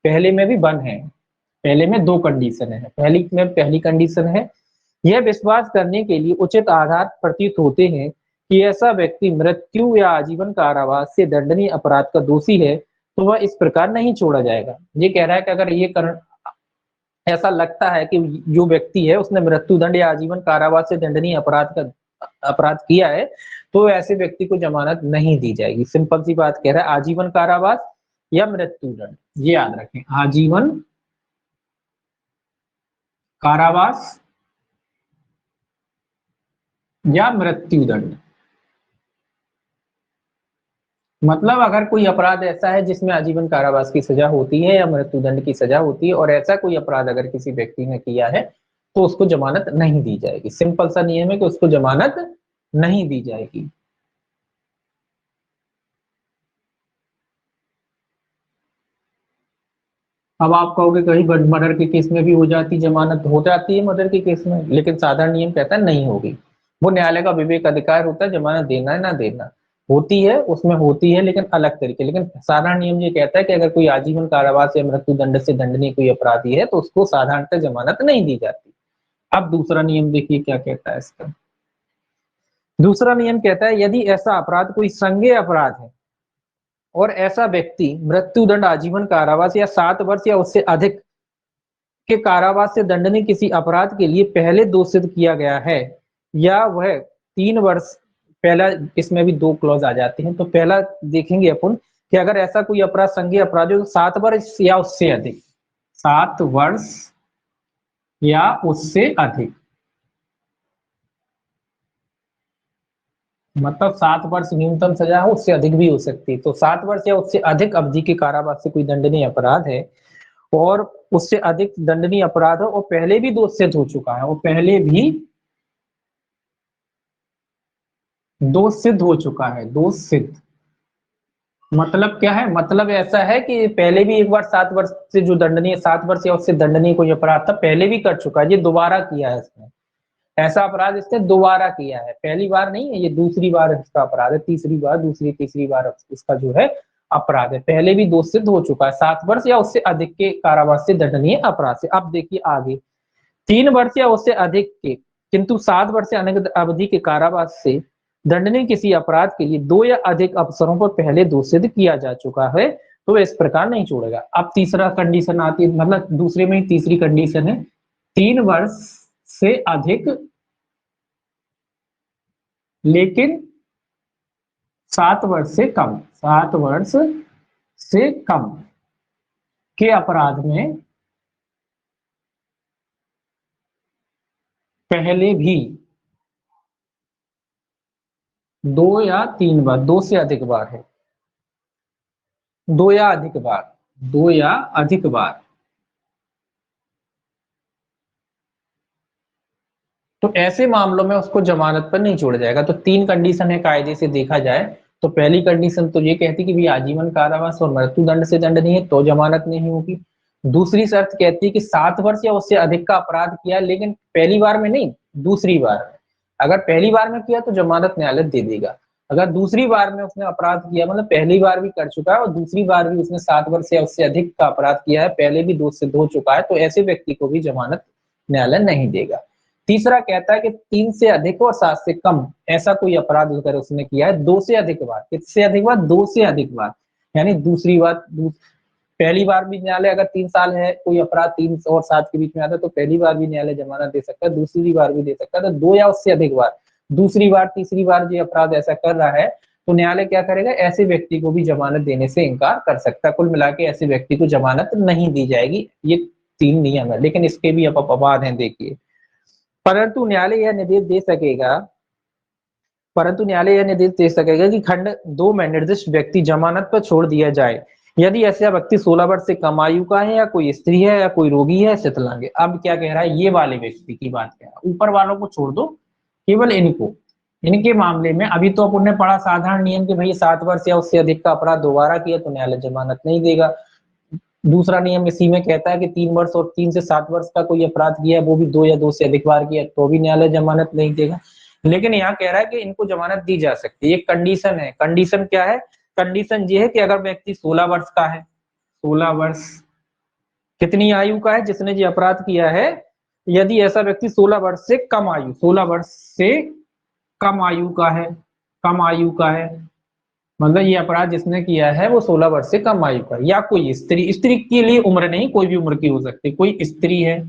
पहले में भी वन है, पहले में 2 कंडीशन है। पहली कंडीशन है यह विश्वास करने के लिए उचित आधार प्रतीत होते हैं कि ऐसा व्यक्ति मृत्यु या आजीवन कारावास से दंडनीय अपराध का दोषी है, तो वह इस प्रकार नहीं छोड़ा जाएगा। ये कह रहा है कि अगर ये ऐसा लगता है कि जो व्यक्ति है उसने मृत्युदंड या आजीवन कारावास से दंडनीय अपराध किया है, तो ऐसे व्यक्ति को जमानत नहीं दी जाएगी। सिंपल सी बात कह रहा है, आजीवन कारावास या मृत्युदंड, ये याद रखें, आजीवन कारावास या मृत्युदंड। मतलब अगर कोई अपराध ऐसा है जिसमें आजीवन कारावास की सजा होती है या मृत्युदंड की सजा होती है, और ऐसा कोई अपराध अगर किसी व्यक्ति ने किया है तो उसको जमानत नहीं दी जाएगी। सिंपल सा नियम है कि उसको जमानत नहीं दी जाएगी। अब आप कहोगे कहीं मर्डर के केस में भी हो जाती जमानत, हो जाती है मर्डर के केस में, लेकिन साधारण नियम कहता है नहीं होगी। वो न्यायालय का विवेक अधिकार होता है, जमानत देना है ना देना, होती है उसमें होती है लेकिन अलग तरीके। लेकिन साधारण नियम ये कहता है कि अगर कोई आजीवन कारावास या मृत्यु दंड से दंडनीय कोई अपराधी है तो उसको साधारणतः जमानत नहीं दी जाती। अब दूसरा नियम देखिए क्या कहता है इसका। दूसरा नियम कहता है यदि ऐसा अपराध कोई संज्ञेय अपराध है और ऐसा व्यक्ति मृत्युदंड, आजीवन कारावास या 7 वर्ष या उससे अधिक के कारावास से दंडनीय किसी अपराध के लिए पहले दोषित किया गया है, या वह 3 वर्ष, पहला इसमें भी 2 क्लॉज आ जाते हैं। तो पहला देखेंगे अपन कि अगर ऐसा कोई अपराध संज्ञेय अपराध हो 7 वर्ष या उससे अधिक, 7 वर्ष या उससे अधिक, मतलब 7 वर्ष न्यूनतम सजा हो, उससे अधिक भी हो सकती है। तो 7 वर्ष या उससे अधिक अवधि के कारावास से कोई दंडनीय अपराध है और उससे अधिक दंडनीय अपराध हो और पहले भी दोष सिद्ध हो चुका है, और पहले भी दोष सिद्ध हो चुका है, दोष सिद्ध मतलब क्या है, मतलब ऐसा है कि पहले भी एक बार 7 वर्ष से जो दंडनीय, 7 वर्ष या उससे दंडनीय कोई अपराध था पहले भी कर चुका है, ये दोबारा किया है इसने, ऐसा अपराध इसने दोबारा किया है, पहली बार नहीं है, ये दूसरी बार इसका अपराध है, तीसरी बार, दूसरी तीसरी बार इसका जो है अपराध है, पहले भी दोष सिद्ध हो चुका है 7 वर्ष या उससे अधिक के कारावास से दंडनीय अपराध से। अब देखिए आगे, 3 वर्ष या उससे अधिक के किंतु 7 वर्ष से अनंत अवधि के कारावास से दंडनीय किसी अपराध के लिए 2 या अधिक अवसरों पर पहले दोष सिद्ध किया जा चुका है तो इस प्रकार नहीं छोड़ेगा। अब तीसरा कंडीशन आती है, मतलब दूसरे में ही तीसरी कंडीशन है, 3 वर्ष से अधिक लेकिन 7 वर्ष से कम, 7 वर्ष से कम के अपराध में पहले भी 2 या 3 बार, 2 से अधिक बार है, 2 या अधिक बार, 2 या अधिक बार, तो ऐसे मामलों में उसको जमानत पर नहीं छोड़ा जाएगा। तो 3 कंडीशन है कायदे से देखा जाए तो पहली कंडीशन तो ये कहती कि भी आजीवन कारावास और मृत्युदंड से दंड नहीं है तो जमानत नहीं होगी। दूसरी शर्त कहती है कि 7 वर्ष या उससे अधिक का अपराध किया लेकिन पहली बार में नहीं, दूसरी बार में। अगर पहली बार में किया तो जमानत न्यायालय दे देगा, अगर दूसरी बार में उसने अपराध किया, मतलब पहली बार भी कर चुका है और दूसरी बार भी उसने 7 वर्ष या उससे अधिक का अपराध किया है, पहले भी दोष सिद्ध हो चुका है, तो ऐसे व्यक्ति को भी जमानत न्यायालय नहीं देगा। तीसरा कहता है कि 3 से अधिक और 7 से कम ऐसा कोई अपराध अगर उसने किया है 2 से अधिक बार, किससे अधिक बार, 2 से अधिक बार, यानी दूसरी बार, पहली बार भी न्यायालय अगर 3 साल है कोई अपराध 3 और 7 के बीच में आता है तो पहली बार भी न्यायालय जमानत दे सकता है, दूसरी बार भी दे सकता है। तो 2 या उससे अधिक बार, दूसरी बार तीसरी बार जो अपराध ऐसा कर रहा है तो न्यायालय क्या करेगा, ऐसे व्यक्ति को भी जमानत देने से इनकार कर सकता है। कुल मिला के ऐसे व्यक्ति को जमानत नहीं दी जाएगी। ये 3 नियम है, लेकिन इसके भी अपवाद हैं देखिए। परंतु न्यायालय यह निर्देश दे सकेगा, परंतु न्यायालय यह निर्देश दे सकेगा कि खंड 2 में निर्दिष्ट व्यक्ति जमानत पर छोड़ दिया जाए यदि ऐसा व्यक्ति 16 वर्ष से कम आयु का है या कोई स्त्री है या कोई रोगी है, विकलांग है। अब क्या कह रहा है, ये वाले व्यक्ति की बात कह रहा है, ऊपर वालों को छोड़ दो, केवल इनको, इनके मामले में अभी तो अपन ने पढ़ा साधारण नियम कि भाई 7 वर्ष या उससे अधिक का अपराध दोबारा किया तो न्यायालय जमानत नहीं देगा। दूसरा नियम इसी में कहता है कि 3 वर्ष और 3 से 7 वर्ष का कोई अपराध किया है वो भी 2 या 2 से अधिक बार किया तो भी न्यायालय जमानत नहीं देगा। लेकिन यहाँ कह रहा है कि इनको जमानत दी जा सकती है, एक कंडीशन है। कंडीशन क्या है, कंडीशन ये है कि अगर व्यक्ति 16 वर्ष का है, 16 वर्ष कितनी आयु का है जिसने ये अपराध किया है, यदि ऐसा व्यक्ति 16 वर्ष से कम आयु, 16 वर्ष से कम आयु का है, कम आयु का है, मतलब ये अपराध जिसने किया है वो 16 वर्ष से कम आयु का, या कोई स्त्री, स्त्री के लिए उम्र नहीं, कोई भी उम्र की हो सकती है, कोई स्त्री है,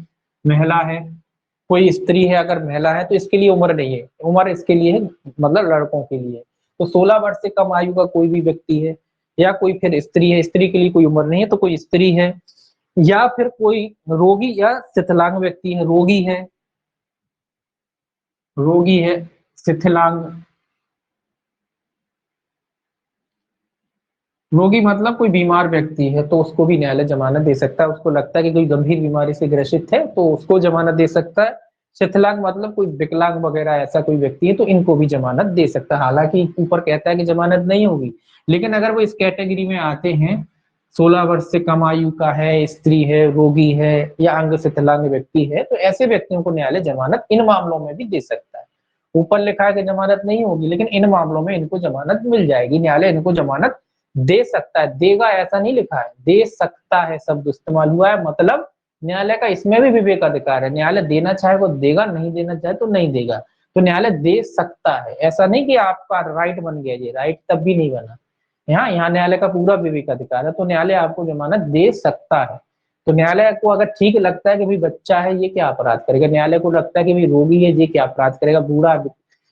महिला है, कोई स्त्री है अगर महिला है तो इसके लिए उम्र नहीं है, उम्र इसके लिए है मतलब लड़कों के लिए। तो 16 वर्ष से कम आयु का कोई भी व्यक्ति है या कोई फिर स्त्री है, स्त्री के लिए कोई उम्र नहीं है तो कोई स्त्री है, या फिर कोई रोगी या शिथिलांग व्यक्ति है, रोगी है, रोगी है, शिथिलांग, रोगी मतलब कोई बीमार व्यक्ति है तो उसको भी न्यायालय जमानत दे सकता है, उसको लगता है कि कोई गंभीर बीमारी से ग्रसित है तो उसको जमानत दे सकता है। शिथिलांग मतलब कोई विकलांग वगैरह ऐसा कोई व्यक्ति है तो इनको भी जमानत दे सकता है। हालांकि ऊपर कहता है कि जमानत नहीं होगी, लेकिन अगर वो इस कैटेगरी में आते हैं, 16 वर्ष से कम आयु का है, स्त्री है, रोगी है या अंग शिथिलांग व्यक्ति है, तो ऐसे व्यक्तियों को न्यायालय जमानत इन मामलों में भी दे सकता है। ऊपर लिखा है कि जमानत नहीं होगी, लेकिन इन मामलों में इनको जमानत मिल जाएगी, न्यायालय इनको जमानत दे सकता है, देगा ऐसा नहीं लिखा है, दे सकता है शब्द इस्तेमाल हुआ है, मतलब न्यायालय का इसमें भी विवेक अधिकार है, न्यायालय देना चाहे वो देगा, नहीं देना चाहे तो नहीं देगा। तो न्यायालय दे सकता है, ऐसा नहीं कि आपका राइट बन गया, ये राइट तब भी नहीं बना, यहाँ न्यायालय का पूरा विवेक अधिकार है, तो न्यायालय आपको जमानत दे सकता है। तो न्यायालय को अगर ठीक लगता है कि भाई बच्चा है ये क्या अपराध करेगा, न्यायालय को लगता है कि भाई रोगी है ये क्या अपराध करेगा, बूढ़ा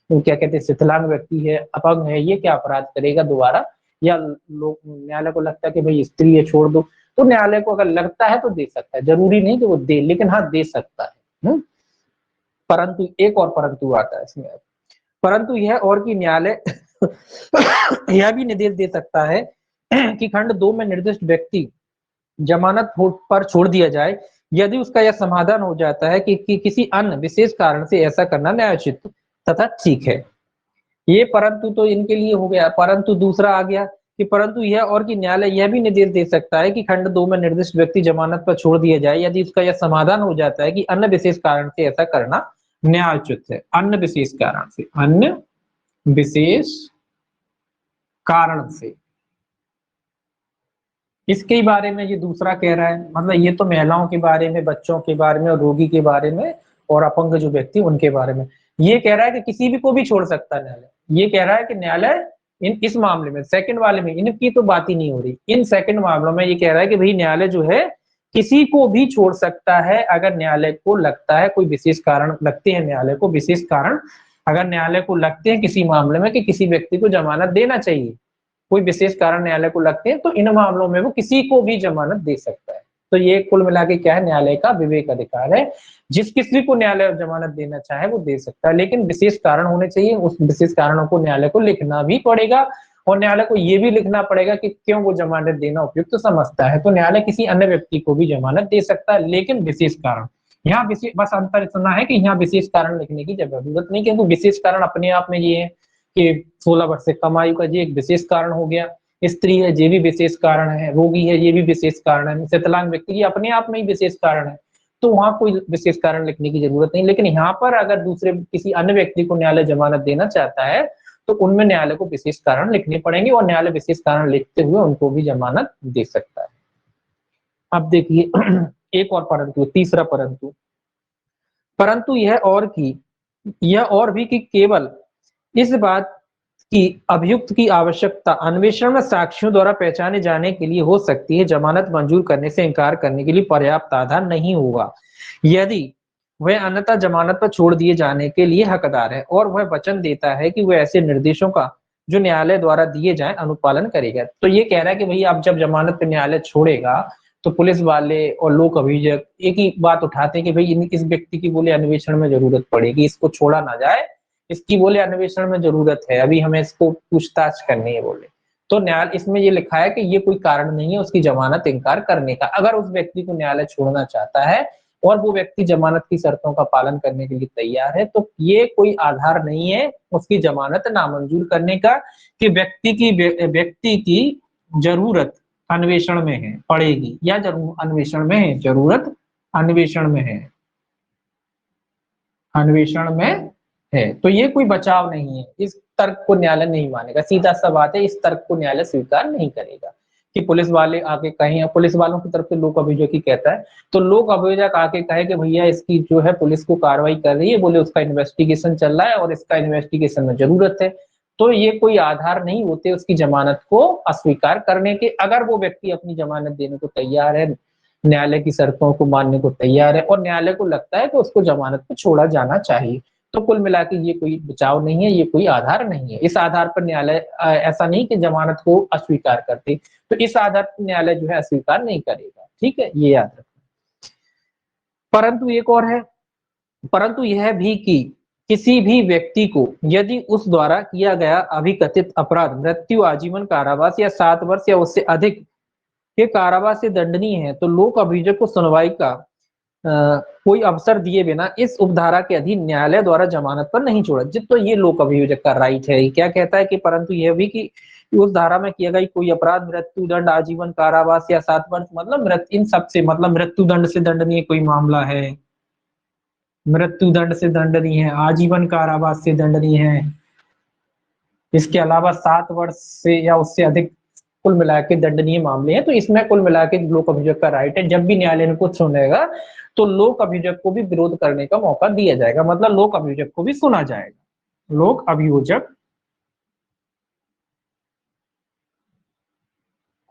क्या कहते हैं शिथिलांग व्यक्ति है, अपंग है, ये क्या अपराध करेगा दोबारा, या लोग न्यायालय को लगता है कि भाई स्त्री है छोड़ दो, तो न्यायालय को अगर लगता है तो दे सकता है, जरूरी नहीं कि वो दे, लेकिन हाँ दे सकता है। परंतु एक और परंतु आता है इसमें, परंतु यह और कि न्यायालय यह भी निर्देश दे सकता है कि खंड 2 में निर्दिष्ट व्यक्ति जमानत पर छोड़ दिया जाए यदि उसका यह समाधान हो जाता है कि किसी अन्य विशेष कारण से ऐसा करना न्यायोचित तथा ठीक है। ये परंतु तो इनके लिए हो गया, परंतु दूसरा आ गया कि परंतु यह और कि न्यायालय यह भी निर्देश दे सकता है कि खंड 2 में निर्दिष्ट व्यक्ति जमानत पर छोड़ दिया जाए यदि उसका यह समाधान हो जाता है कि अन्य विशेष कारण से ऐसा करना न्यायोचित है। अन्य विशेष कारण से, अन्य विशेष कारण से, इसके बारे में ये दूसरा कह रहा है, मतलब ये तो महिलाओं के बारे में, बच्चों के बारे में और रोगी के बारे में और अपंग जो व्यक्ति उनके बारे में। ये कह रहा है कि किसी भी को भी छोड़ सकता है न्यायालय। ये कह रहा है कि न्यायालय इस मामले में, सेकंड वाले में इनकी तो बात ही नहीं हो रही, इन सेकंड मामलों में ये कह रहा है कि भाई न्यायालय जो है किसी को भी छोड़ सकता है अगर न्यायालय को लगता है, कोई विशेष कारण लगते हैं न्यायालय को, विशेष कारण अगर न्यायालय को लगते हैं किसी मामले में कि किसी व्यक्ति को जमानत देना चाहिए, कोई विशेष कारण न्यायालय को लगते हैं तो इन मामलों में वो किसी को भी जमानत दे सकता है। तो ये कुल मिला के क्या है, न्यायालय का विवेक अधिकार है, जिस किसी को न्यायालय जमानत देना चाहे वो दे सकता है, लेकिन विशेष कारण होने चाहिए। उस विशेष कारणों को न्यायालय को लिखना भी पड़ेगा और न्यायालय को ये भी लिखना पड़ेगा कि क्यों वो जमानत देना उपयुक्त तो समझता है। तो न्यायालय किसी अन्य व्यक्ति को भी जमानत दे सकता है, लेकिन विशेष कारण। यहाँ विशेष बस अंतर इतना है कि यहाँ विशेष कारण लिखने की जरूरत नहीं, क्योंकि विशेष कारण अपने आप में ये है कि 16 वर्ष से कम आयु का ये एक विशेष कारण हो गया, स्त्री है ये भी विशेष कारण है, रोगी है ये भी विशेष कारण है, विकलांग व्यक्ति ये अपने आप में ही विशेष कारण है, तो वहां कोई विशेष कारण लिखने की जरूरत नहीं। लेकिन यहाँ पर अगर दूसरे किसी अन्य व्यक्ति को न्यायालय जमानत देना चाहता है तो उनमें न्यायालय को विशेष कारण लिखने पड़ेंगे और न्यायालय विशेष कारण लिखते हुए उनको भी जमानत दे सकता है। अब देखिए एक और परंतु, तीसरा परंतु, परंतु यह और भी कि केवल इस बात कि अभियुक्त की आवश्यकता अन्वेषण में साक्ष्यों द्वारा पहचाने जाने के लिए हो सकती है, जमानत मंजूर करने से इनकार करने के लिए पर्याप्त आधार नहीं होगा यदि वह अन्यथा जमानत पर छोड़ दिए जाने के लिए हकदार है और वह वचन देता है कि वह ऐसे निर्देशों का जो न्यायालय द्वारा दिए जाए अनुपालन करेगा। तो ये कह रहा है कि भाई आप जब जमानत पर न्यायालय छोड़ेगा तो पुलिस वाले और लोक अभियोजक एक ही बात उठाते हैं कि भाई इस व्यक्ति की बोले अन्वेषण में जरूरत पड़ेगी, इसको छोड़ा ना जाए, इसकी बोले अन्वेषण में जरूरत है, अभी हमें इसको पूछताछ करनी है बोले। तो न्यायालय इसमें ये लिखा है कि ये कोई कारण नहीं है उसकी जमानत इनकार करने का। अगर उस व्यक्ति को न्यायालय छोड़ना चाहता है और वो व्यक्ति जमानत की शर्तों का पालन करने के लिए तैयार है तो ये कोई आधार नहीं है उसकी जमानत नामंजूर करने का कि व्यक्ति की जरूरत अन्वेषण में है, पड़ेगी या जरूर अन्वेषण में है, जरूरत अन्वेषण में है, अन्वेषण में है। तो ये कोई बचाव नहीं है, इस तर्क को न्यायालय नहीं मानेगा, सीधा सा बात है, इस तर्क को न्यायालय स्वीकार नहीं करेगा कि पुलिस वाले आके कहें, पुलिस वालों की तरफ से लोक अभियोजक ही कहता है तो लोक अभियोजक आके कहे कि भैया इसकी जो है पुलिस को कार्रवाई कर रही है, बोले उसका इन्वेस्टिगेशन चल रहा है और इसका इन्वेस्टिगेशन में जरूरत है, तो ये कोई आधार नहीं होते उसकी जमानत को अस्वीकार करने के। अगर वो व्यक्ति अपनी जमानत देने को तैयार है, न्यायालय की शर्तों को मानने को तैयार है और न्यायालय को लगता है कि उसको जमानत पर छोड़ा जाना चाहिए, तो कुल मिला के ये कोई बचाव नहीं है, ये कोई आधार नहीं है। इस आधार पर न्यायालय ऐसा नहीं कि जमानत को अस्वीकार करते, तो इस आधार पर न्यायालय जो है अस्वीकार नहीं करेगा, ठीक है, ये याद रखना। परंतु एक और है, परंतु यह भी कि किसी भी व्यक्ति को यदि उस द्वारा किया गया अभिकथित अपराध मृत्यु, आजीवन कारावास या 7 वर्ष या उससे अधिक के कारावास से दंडनीय है तो लोक अभियोजक को सुनवाई का कोई अवसर दिए बिना इस उपधारा के अधीन न्यायालय द्वारा जमानत पर नहीं छोड़ा। तो ये लोक अभियोजक का राइट है। क्या कहता है कि परंतु यह भी कि उस धारा में किया गया कोई अपराध मृत्यु दंड, आजीवन कारावास या 7 वर्ष, मतलब इन सब से मतलब मृत्यु दंड से दंडनीय कोई मामला है, मृत्यु दंड से दंडनीय है, आजीवन कारावास से दंडनीय है, इसके अलावा 7 वर्ष से या उससे अधिक कुल मिला के दंडनीय मामले हैं, तो इसमें कुल मिला के लोक अभियोजक का राइट है। जब भी न्यायालय ने कुछ सुनेगा तो लोक अभियोजक को भी विरोध करने का मौका दिया जाएगा, मतलब लोक अभियोजक को भी सुना जाएगा, लोक अभियोजक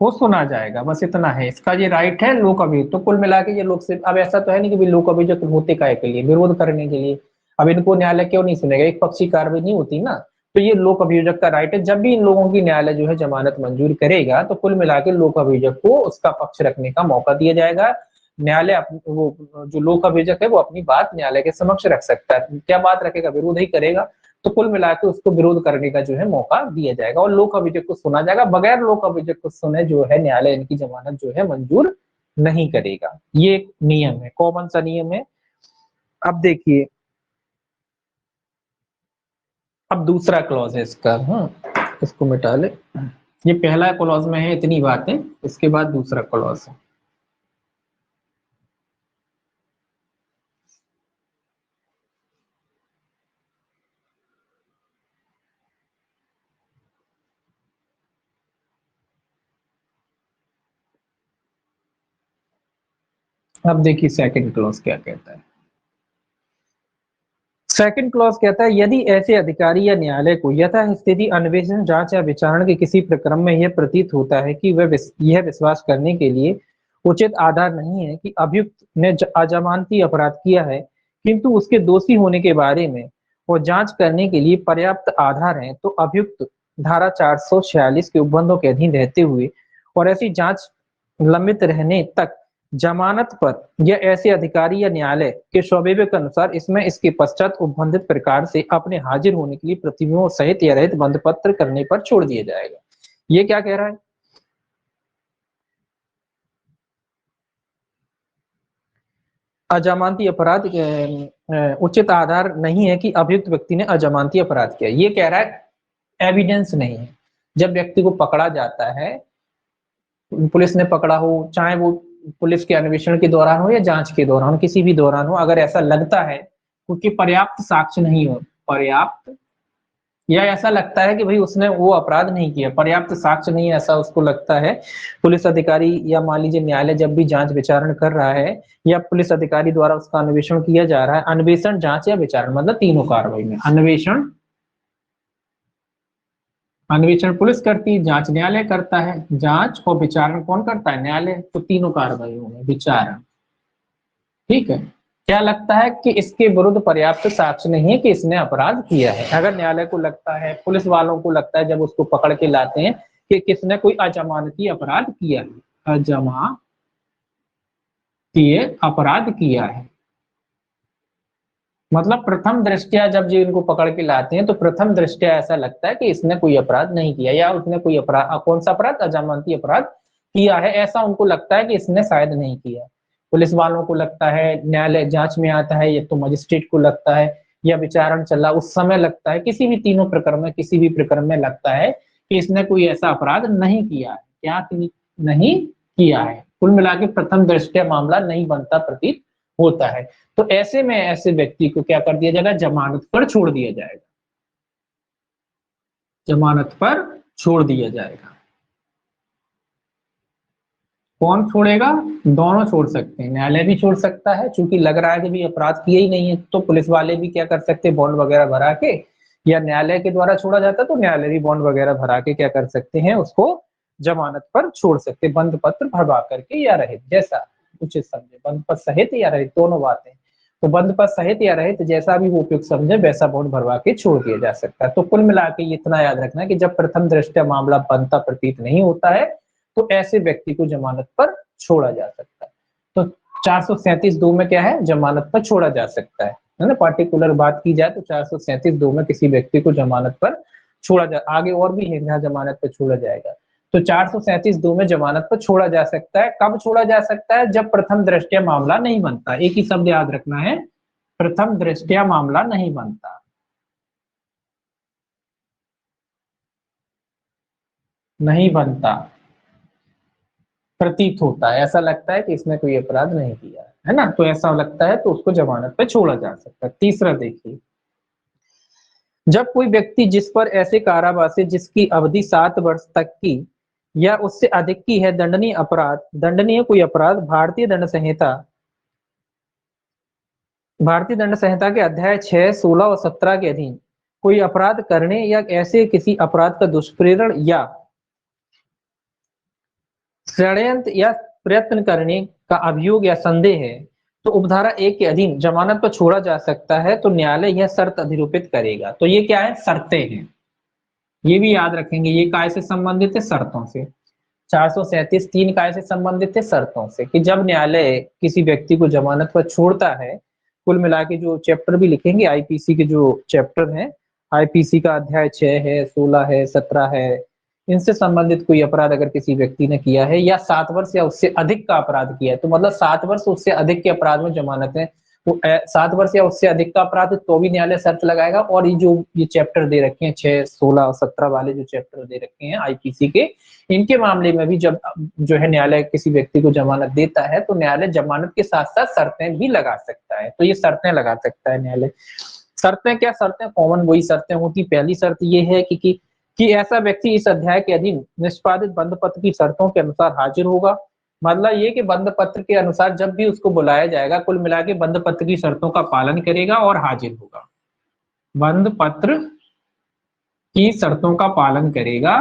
को सुना जाएगा, बस इतना है, इसका ये राइट है लोक अभियोजक। तो कुल मिला के ये लोग से, अब ऐसा तो है नहीं कि लोक अभियोजक होते काहे के लिए, विरोध करने के लिए। अब इनको न्यायालय क्यों नहीं सुनेगा, एक पक्षी कार्रवाई नहीं होती ना, तो ये लोक अभियोजक का राइट है। जब भी इन लोगों की न्यायालय जो है जमानत मंजूर करेगा तो कुल मिला के लोक अभियोजक को उसका पक्ष रखने का मौका दिया जाएगा। न्यायालय वो जो लोक अभियोजक है वो अपनी बात न्यायालय के समक्ष रख सकता है। क्या बात रखेगा, विरोध ही करेगा। तो कुल मिला के उसको विरोध करने का जो है मौका दिया जाएगा और लोक अभियोग को सुना जाएगा। बगैर लोक अभियोग को सुने जो है न्यायालय इनकी जमानत जो है मंजूर नहीं करेगा। ये एक नियम है, कॉमन सा नियम है। अब देखिए, अब दूसरा क्लॉज है इसका, इसको मिटा ले। ये पहला क्लॉज में है इतनी बातें, इसके बाद दूसरा क्लॉज है। अब देखिए सेकंड क्लॉज क्या कहता है। सेकंड क्लॉज कहता है, यदि ऐसे अधिकारी या न्यायालय को यथास्थिति अन्वेषण, जांच या विचारण के किसी प्रक्रम में यह प्रतीत होता है कि वह यह विश्वास करने के लिए उचित आधार नहीं है कि अभियुक्त ने अजमानती अपराध किया है, किंतु उसके दोषी होने के बारे में और जांच करने के लिए पर्याप्त आधार हैं, तो अभियुक्त धारा 446 के उपबंधों के अधीन रहते हुए और ऐसी जांच लंबित रहने तक जमानत पर या ऐसे अधिकारी या न्यायालय के स्वभाव के अनुसार इसमें इसके पश्चात उपबंधित प्रकार से अपने हाजिर होने के लिए प्रतिबिंबों सहित या रहित बंध पत्र करने पर छोड़ दिया जाएगा। ये क्या कह रहा है? अजमानती अपराध उचित आधार नहीं है कि अभियुक्त व्यक्ति ने अजमानती अपराध किया। ये कह रहा है एविडेंस नहीं है। जब व्यक्ति को पकड़ा जाता है, पुलिस ने पकड़ा हो, चाहे वो पुलिस के अन्वेषण के दौरान हो या जांच के दौरान, किसी भी दौरान हो, अगर ऐसा लगता है क्योंकि पर्याप्त साक्ष्य नहीं हो, पर्याप्त या ऐसा लगता है कि भाई उसने वो अपराध नहीं किया, पर्याप्त साक्ष्य नहीं है, ऐसा उसको लगता है, पुलिस अधिकारी या मान लीजिए न्यायालय जब भी जांच विचारण कर रहा है या पुलिस अधिकारी द्वारा उसका अन्वेषण किया जा रहा है, अन्वेषण, जांच या विचारण मतलब तीनों कार्रवाई में, अन्वेषण पुलिस करती है, जांच न्यायालय करता है, जांच और विचारण कौन करता है? न्यायालय। तो तीनों कार्रवाइयों में विचारण, ठीक है, क्या लगता है कि इसके विरुद्ध पर्याप्त साक्ष्य नहीं है कि इसने अपराध किया है। अगर न्यायालय को लगता है, पुलिस वालों को लगता है जब उसको पकड़ के लाते हैं कि किसने कोई अजमानती अपराध किया है, अजमानतीय अपराध किया है, मतलब प्रथम दृष्टया जब जी इनको पकड़ के लाते हैं तो प्रथम दृष्टया ऐसा लगता है कि इसने कोई अपराध नहीं किया या उसने कोई अपराध, कौन सा अपराध? अजमानती अपराध किया है, ऐसा उनको लगता है कि इसने शायद नहीं किया। पुलिस वालों को लगता है, न्यायालय जांच में आता है, या तो मजिस्ट्रेट को लगता है, या विचारण चला उस समय लगता है, किसी भी तीनों प्रकरण में, किसी भी प्रकरण में लगता है कि इसने कोई ऐसा अपराध नहीं किया है। क्या नहीं किया है? कुल मिला के प्रथम दृष्टया मामला नहीं बनता प्रतीत होता है। तो ऐसे में ऐसे व्यक्ति को क्या कर दिया जाएगा? जमानत पर छोड़ दिया जाएगा, जमानत पर छोड़ दिया जाएगा। कौन छोड़ेगा? दोनों छोड़ सकते हैं, न्यायालय भी छोड़ सकता है, चूंकि लग रहा है कि भी अपराध किया ही नहीं है, तो पुलिस वाले भी क्या कर सकते हैं? बॉन्ड वगैरह भरा के, या न्यायालय के द्वारा छोड़ा जाता तो न्यायालय भी बॉन्ड वगैरह भरा के क्या कर सकते हैं? उसको जमानत पर छोड़ सकते, बंद पत्र भरवा करके या रहित, जैसा उचित समझे, बंद पत्र सहित या रहित, दोनों बातें। तो बंद पत्र सहित या रहित जैसा भी वो उपयुक्त समझे वैसा बॉन्ड भरवा के छोड़ दिया जा सकता है। तो कुल मिला के इतना याद रखना कि जब प्रथम दृष्टया मामला बनता प्रतीत नहीं होता है तो ऐसे व्यक्ति को जमानत पर छोड़ा जा सकता है। तो 437(2) में क्या है? जमानत पर छोड़ा जा सकता है ना। पार्टिकुलर बात की जाए तो 437(2) में किसी व्यक्ति को जमानत पर छोड़ा जा, आगे और भी है जहां जमानत पर छोड़ा जाएगा। तो 437(2) में जमानत पर छोड़ा जा सकता है। कब छोड़ा जा सकता है? जब प्रथम दृष्टया मामला नहीं बनता। एक ही शब्द याद रखना है, प्रथम दृष्टया मामला नहीं बनता, नहीं बनता, प्रतीत होता है, ऐसा लगता है कि इसने कोई अपराध नहीं किया है ना, तो ऐसा लगता है तो उसको जमानत पे छोड़ा जा सकता है। तीसरा देखिए, जब कोई व्यक्ति जिस पर ऐसे कारावास है जिसकी अवधि 7 वर्ष तक की या उससे अधिक की है, दंडनीय अपराध, दंडनीय कोई अपराध भारतीय दंड संहिता के अध्याय 6, 16 और 17 के अधीन कोई अपराध करने या ऐसे किसी अपराध का दुष्प्रेरण या षड्यंत्र या प्रयत्न करने का अभियोग या संदेह है, तो उपधारा 1 के अधीन जमानत पर छोड़ा जा सकता है। तो न्यायालय यह शर्त अधिरूपित करेगा। तो ये क्या है? शर्तें हैं, ये भी याद रखेंगे। ये काय से संबंधित है? शर्तों से। 437(3) काय से संबंधित है? शर्तों से, कि जब न्यायालय किसी व्यक्ति को जमानत पर छोड़ता है, कुल मिला के जो चैप्टर भी लिखेंगे आईपीसी के जो चैप्टर हैं आईपीसी का अध्याय 6 है, 16 है, 17 है, इनसे संबंधित कोई अपराध अगर किसी व्यक्ति ने किया है या 7 वर्ष या उससे अधिक का अपराध किया है, तो मतलब 7 वर्ष उससे अधिक के अपराध में जमानत है, तो 7 वर्ष या उससे अधिक का अपराध तो भी न्यायालय शर्त लगाएगा। और ये जो ये चैप्टर दे रखे हैं 6, 16 और 17 वाले जो चैप्टर दे रखे हैं आईपीसी के, इनके मामले में भी जब जो है न्यायालय किसी व्यक्ति को जमानत देता है तो न्यायालय जमानत के साथ साथ शर्तें भी लगा सकता है। तो ये शर्तें लगा सकता है न्यायालय। शर्तें क्या, शर्तें कॉमन वही शर्तें होती। पहली शर्त ये है कि ऐसा व्यक्ति इस अध्याय के अधीन निष्पादित बंद पत्र की शर्तों के अनुसार हाजिर होगा। मतलब ये कि बंद पत्र के अनुसार जब भी उसको बुलाया जाएगा, कुल मिला के बंद पत्र की शर्तों का पालन करेगा और हाजिर होगा। बंद पत्र की शर्तों का पालन करेगा,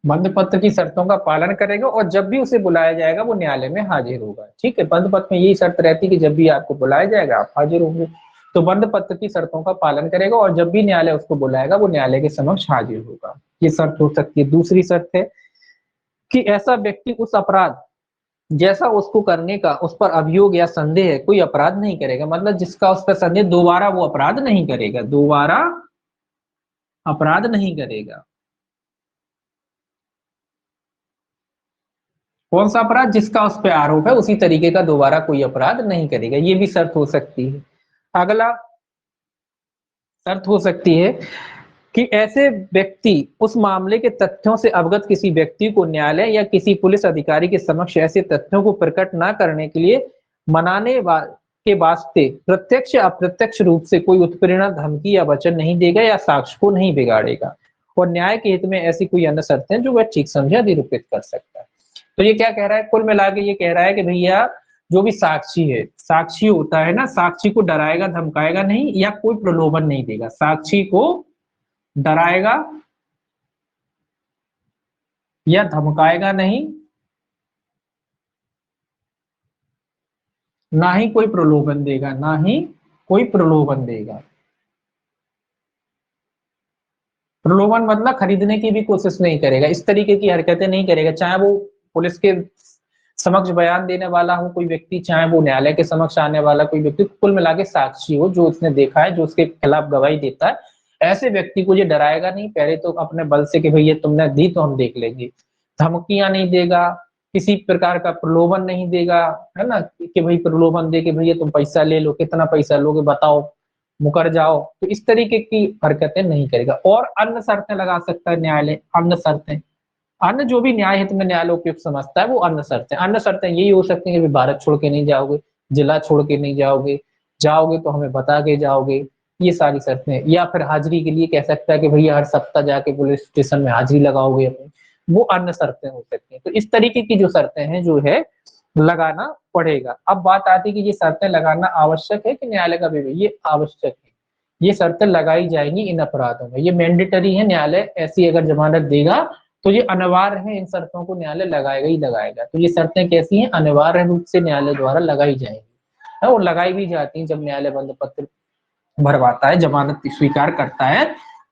बंद पत्र की शर्तों का पालन करेगा और जब भी उसे बुलाया जाएगा वो न्यायालय में हाजिर होगा। ठीक है, बंद पत्र में यही शर्त रहती है कि जब भी आपको बुलाया जाएगा आप हाजिर होंगे। तो बंद पत्र की शर्तों का पालन करेगा और जब भी न्यायालय उसको बुलाएगा वो न्यायालय के समक्ष हाजिर होगा। ये शर्त हो सकती है। दूसरी शर्त है कि ऐसा व्यक्ति उस अपराध जैसा उसको करने का उस पर अभियोग या संदेह है कोई अपराध नहीं करेगा। मतलब जिसका उस पर संदेह, दोबारा वो अपराध नहीं करेगा, दोबारा अपराध नहीं करेगा। कौन सा अपराध? जिसका उस पर आरोप है उसी तरीके का दोबारा कोई अपराध नहीं करेगा। ये भी शर्त हो सकती है। अगला शर्त हो सकती है कि ऐसे व्यक्ति उस मामले के तथ्यों से अवगत किसी व्यक्ति को न्यायालय या किसी पुलिस अधिकारी के समक्ष ऐसे तथ्यों को प्रकट न करने के लिए मनाने के वास्ते प्रत्यक्ष या अप्रत्यक्ष रूप से कोई उत्प्रेरणा, धमकी या वचन नहीं देगा या साक्ष्य को नहीं बिगाड़ेगा। और न्याय के हित में ऐसी कोई अन्य शर्तें जो वह ठीक समझा निरूपित कर सकता है। तो ये क्या कह रहा है? कुल मिला के ये कह रहा है कि भैया जो भी साक्षी है, साक्षी होता है ना, साक्षी को डराएगा धमकाएगा नहीं या कोई प्रलोभन नहीं देगा। साक्षी को डराएगा या धमकाएगा नहीं, ना ही कोई प्रलोभन देगा, ना ही कोई प्रलोभन देगा। प्रलोभन मतलब खरीदने की भी कोशिश नहीं करेगा, इस तरीके की हरकतें नहीं करेगा। चाहे वो पुलिस के समक्ष बयान देने वाला हो कोई व्यक्ति, चाहे वो न्यायालय के समक्ष आने वाला कोई व्यक्ति, कुल मिला के साक्षी हो जो उसने देखा है, जो उसके खिलाफ गवाही देता है, ऐसे व्यक्ति को ये डराएगा नहीं। पहले तो अपने बल से कि भैया तुमने दी तो हम देख लेंगे। धमकियां नहीं देगा, किसी प्रकार का प्रलोभन नहीं देगा, है ना, कि भाई प्रलोभन दे के भैया तुम पैसा ले लो, कितना पैसा लोगे बताओ, मुकर जाओ। तो इस तरीके की हरकतें नहीं करेगा। और अन्य शर्तें लगा सकता है न्यायालय। अन्य शर्तें, अन्य जो भी न्याय हित में न्यायालय उपयुक्त समझता है वो अन्य शर्तें। अन्य शर्तें यही हो सकती हैं कि भारत छोड़ के नहीं जाओगे, जिला छोड़ के नहीं जाओगे, जाओगे तो हमें बता के जाओगे, ये सारी शर्तें। या फिर हाजिरी के लिए कह सकता है कि भैया हर सप्ताह जाके पुलिस स्टेशन में हाजिरी लगाओगे अपनी, वो अन्य शर्तें हो सकती हैं। तो इस तरीके की जो शर्तें हैं जो है लगाना पड़ेगा। अब बात आती है कि ये शर्तें लगाना आवश्यक है कि न्यायालय का विवेक? ये आवश्यक है, ये शर्तें लगाई जाएंगी इन अपराधों में, ये मैंडेटरी है। न्यायालय ऐसी अगर जमानत देगा तो ये अनिवार्य है, इन शर्तों को न्यायालय लगाएगा ही लगाएगा। तो ये शर्तें कैसी हैं? अनिवार्य रूप से न्यायालय द्वारा लगाई जाएंगी और लगाई भी जाती हैं। जब न्यायालय बंद पत्र भरवाता है, जमानत स्वीकार करता है,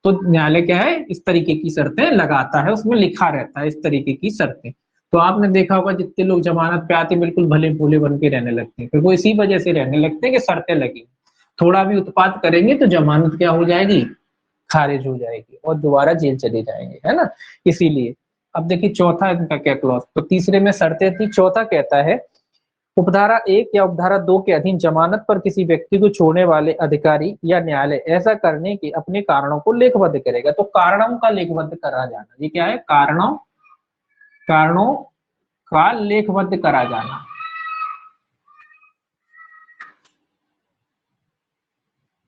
तो न्यायालय क्या है, इस तरीके की शर्तें लगाता है, उसमें लिखा रहता है इस तरीके की शर्तें। तो आपने देखा होगा जितने लोग जमानत पे आते बिल्कुल भले भोले बन के रहने लगते हैं, फिर वो इसी वजह से रहने लगते हैं कि शर्तें लगी। थोड़ा भी उत्पात करेंगे तो जमानत क्या हो जाएगी, खारिज हो जाएगी और दोबारा जेल चले जाएंगे, है ना। इसीलिए अब देखिए चौथा इनका क्या क्लॉज, तो तीसरे में शर्तें थी, चौथा कहता है उपधारा 1 या उपधारा 2 के अधीन जमानत पर किसी व्यक्ति को छोड़ने वाले अधिकारी या न्यायालय ऐसा करने के अपने कारणों को लेखबद्ध करेगा। तो कारणों का लेखबद्ध करा जाना, ये क्या है? कारणों कारणों का लेखबद्ध करा जाना।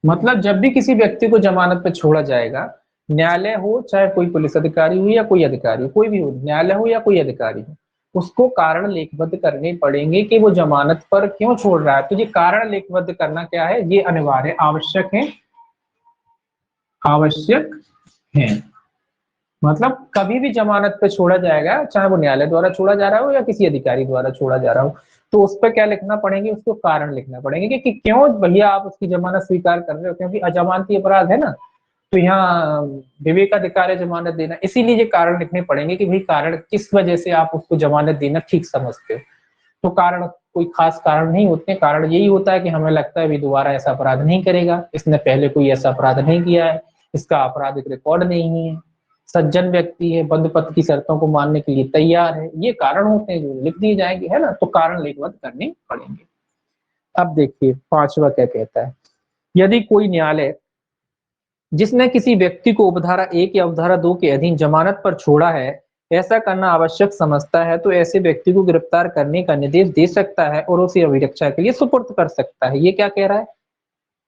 मतलब जब भी किसी व्यक्ति को जमानत पे छोड़ा जाएगा, न्यायालय हो चाहे कोई पुलिस अधिकारी हो या कोई अधिकारी हो, कोई भी हो, न्यायालय हो या कोई अधिकारी हो, उसको कारण लेखबद्ध करने पड़ेंगे कि वो जमानत पर क्यों छोड़ रहा है। तो ये कारण लेखबद्ध करना क्या है? ये अनिवार्य, आवश्यक है, आवश्यक है। मतलब कभी भी जमानत पे छोड़ा जाएगा, चाहे वो न्यायालय द्वारा छोड़ा जा रहा हो या किसी अधिकारी द्वारा छोड़ा जा रहा हो, तो उस पर क्या लिखना पड़ेंगे? उसको कारण लिखना पड़ेंगे कि क्यों भैया आप उसकी जमानत स्वीकार कर रहे हो, क्योंकि अजमानती अपराध है ना, तो यहाँ विवेकाधिकार है जमानत देना। इसीलिए ये कारण लिखने पड़ेंगे कि भाई कारण किस वजह से आप उसको जमानत देना ठीक समझते हो। तो कारण कोई खास कारण नहीं होते, कारण यही होता है कि हमें लगता है भी दोबारा ऐसा अपराध नहीं करेगा, इसने पहले कोई ऐसा अपराध नहीं किया है, इसका आपराधिक रिकॉर्ड नहीं है, सज्जन व्यक्ति है, बंधपत्र की शर्तों को मानने के लिए तैयार है, ये कारण होते हैं जो लिख दिए जाएंगे, है ना, तो कारण लिखबद्ध करने पड़ेंगे। अब देखिए पांचवा क्या कहता है, यदि कोई न्यायालय जिसने किसी व्यक्ति को उपधारा 1 या उपधारा 2 के अधीन जमानत पर छोड़ा है ऐसा करना आवश्यक समझता है तो ऐसे व्यक्ति को गिरफ्तार करने का निर्देश दे सकता है और उसे अभिरक्षा के लिए सुपुर्द कर सकता है। ये क्या कह रहा है,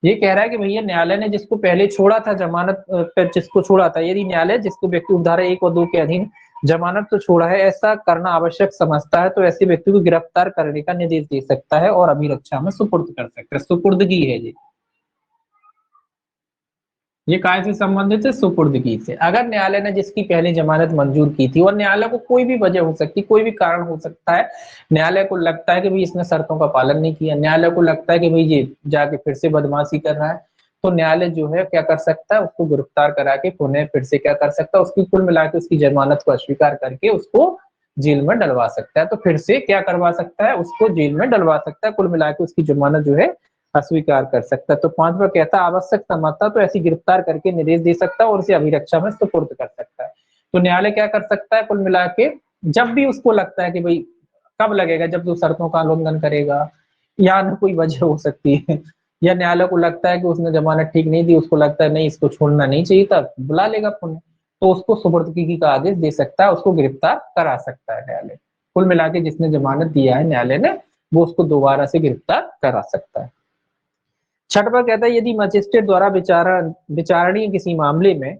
ये कह रहा है कि भैया न्यायालय ने जिसको पहले छोड़ा था जमानत पर, जिसको छोड़ा था, यदि न्यायालय जिसको व्यक्ति उपधारा 1 और 2 के अधीन जमानत तो छोड़ा है ऐसा करना आवश्यक समझता है तो ऐसे व्यक्ति को गिरफ्तार करने का निर्देश दे सकता है और अभिरक्षा में सुपुर्द कर सकता है। सुपुर्दगी है ये काय से संबंधित है, सुपुर्दगी से। अगर न्यायालय ने जिसकी पहले जमानत मंजूर की थी और न्यायालय को कोई भी वजह हो सकती, कोई भी कारण हो सकता है, न्यायालय को लगता है कि भाई इसने शर्तों का पालन नहीं किया, न्यायालय को लगता है कि भाई ये जाके फिर से बदमाशी कर रहा है, तो न्यायालय जो है क्या कर सकता है, उसको गिरफ्तार करा के पुनः फिर से क्या कर सकता है, उसकी कुल मिला के उसकी जमानत को अस्वीकार करके उसको जेल में डलवा सकता है। तो फिर से क्या करवा सकता है, उसको जेल में डलवा सकता है, कुल मिला के उसकी जमानत जो है अस्वीकार कर सकता है। तो पांचवा कहता आवश्यक समझता तो ऐसी गिरफ्तार करके निर्देश दे सकता है और उसे अभिरक्षा में सुपुर्द कर सकता है। तो न्यायालय क्या कर सकता है, कुल मिला के जब भी उसको लगता है कि भाई कब लगेगा, जब वो शर्तों का उल्लंघन करेगा या न कोई वजह हो सकती है, या न्यायालय को लगता है कि उसने जमानत ठीक नहीं दी, उसको लगता है नहीं इसको छोड़ना नहीं चाहिए था, बुला लेगा पुनः, तो उसको सुपुर्दगी का आदेश दे सकता है, उसको गिरफ्तार करा सकता है न्यायालय। कुल मिला के जिसने जमानत दिया है न्यायालय ने, वो उसको दोबारा से गिरफ्तार करा सकता है। छठवां कहता है यदि मजिस्ट्रेट द्वारा विचारणीय किसी मामले में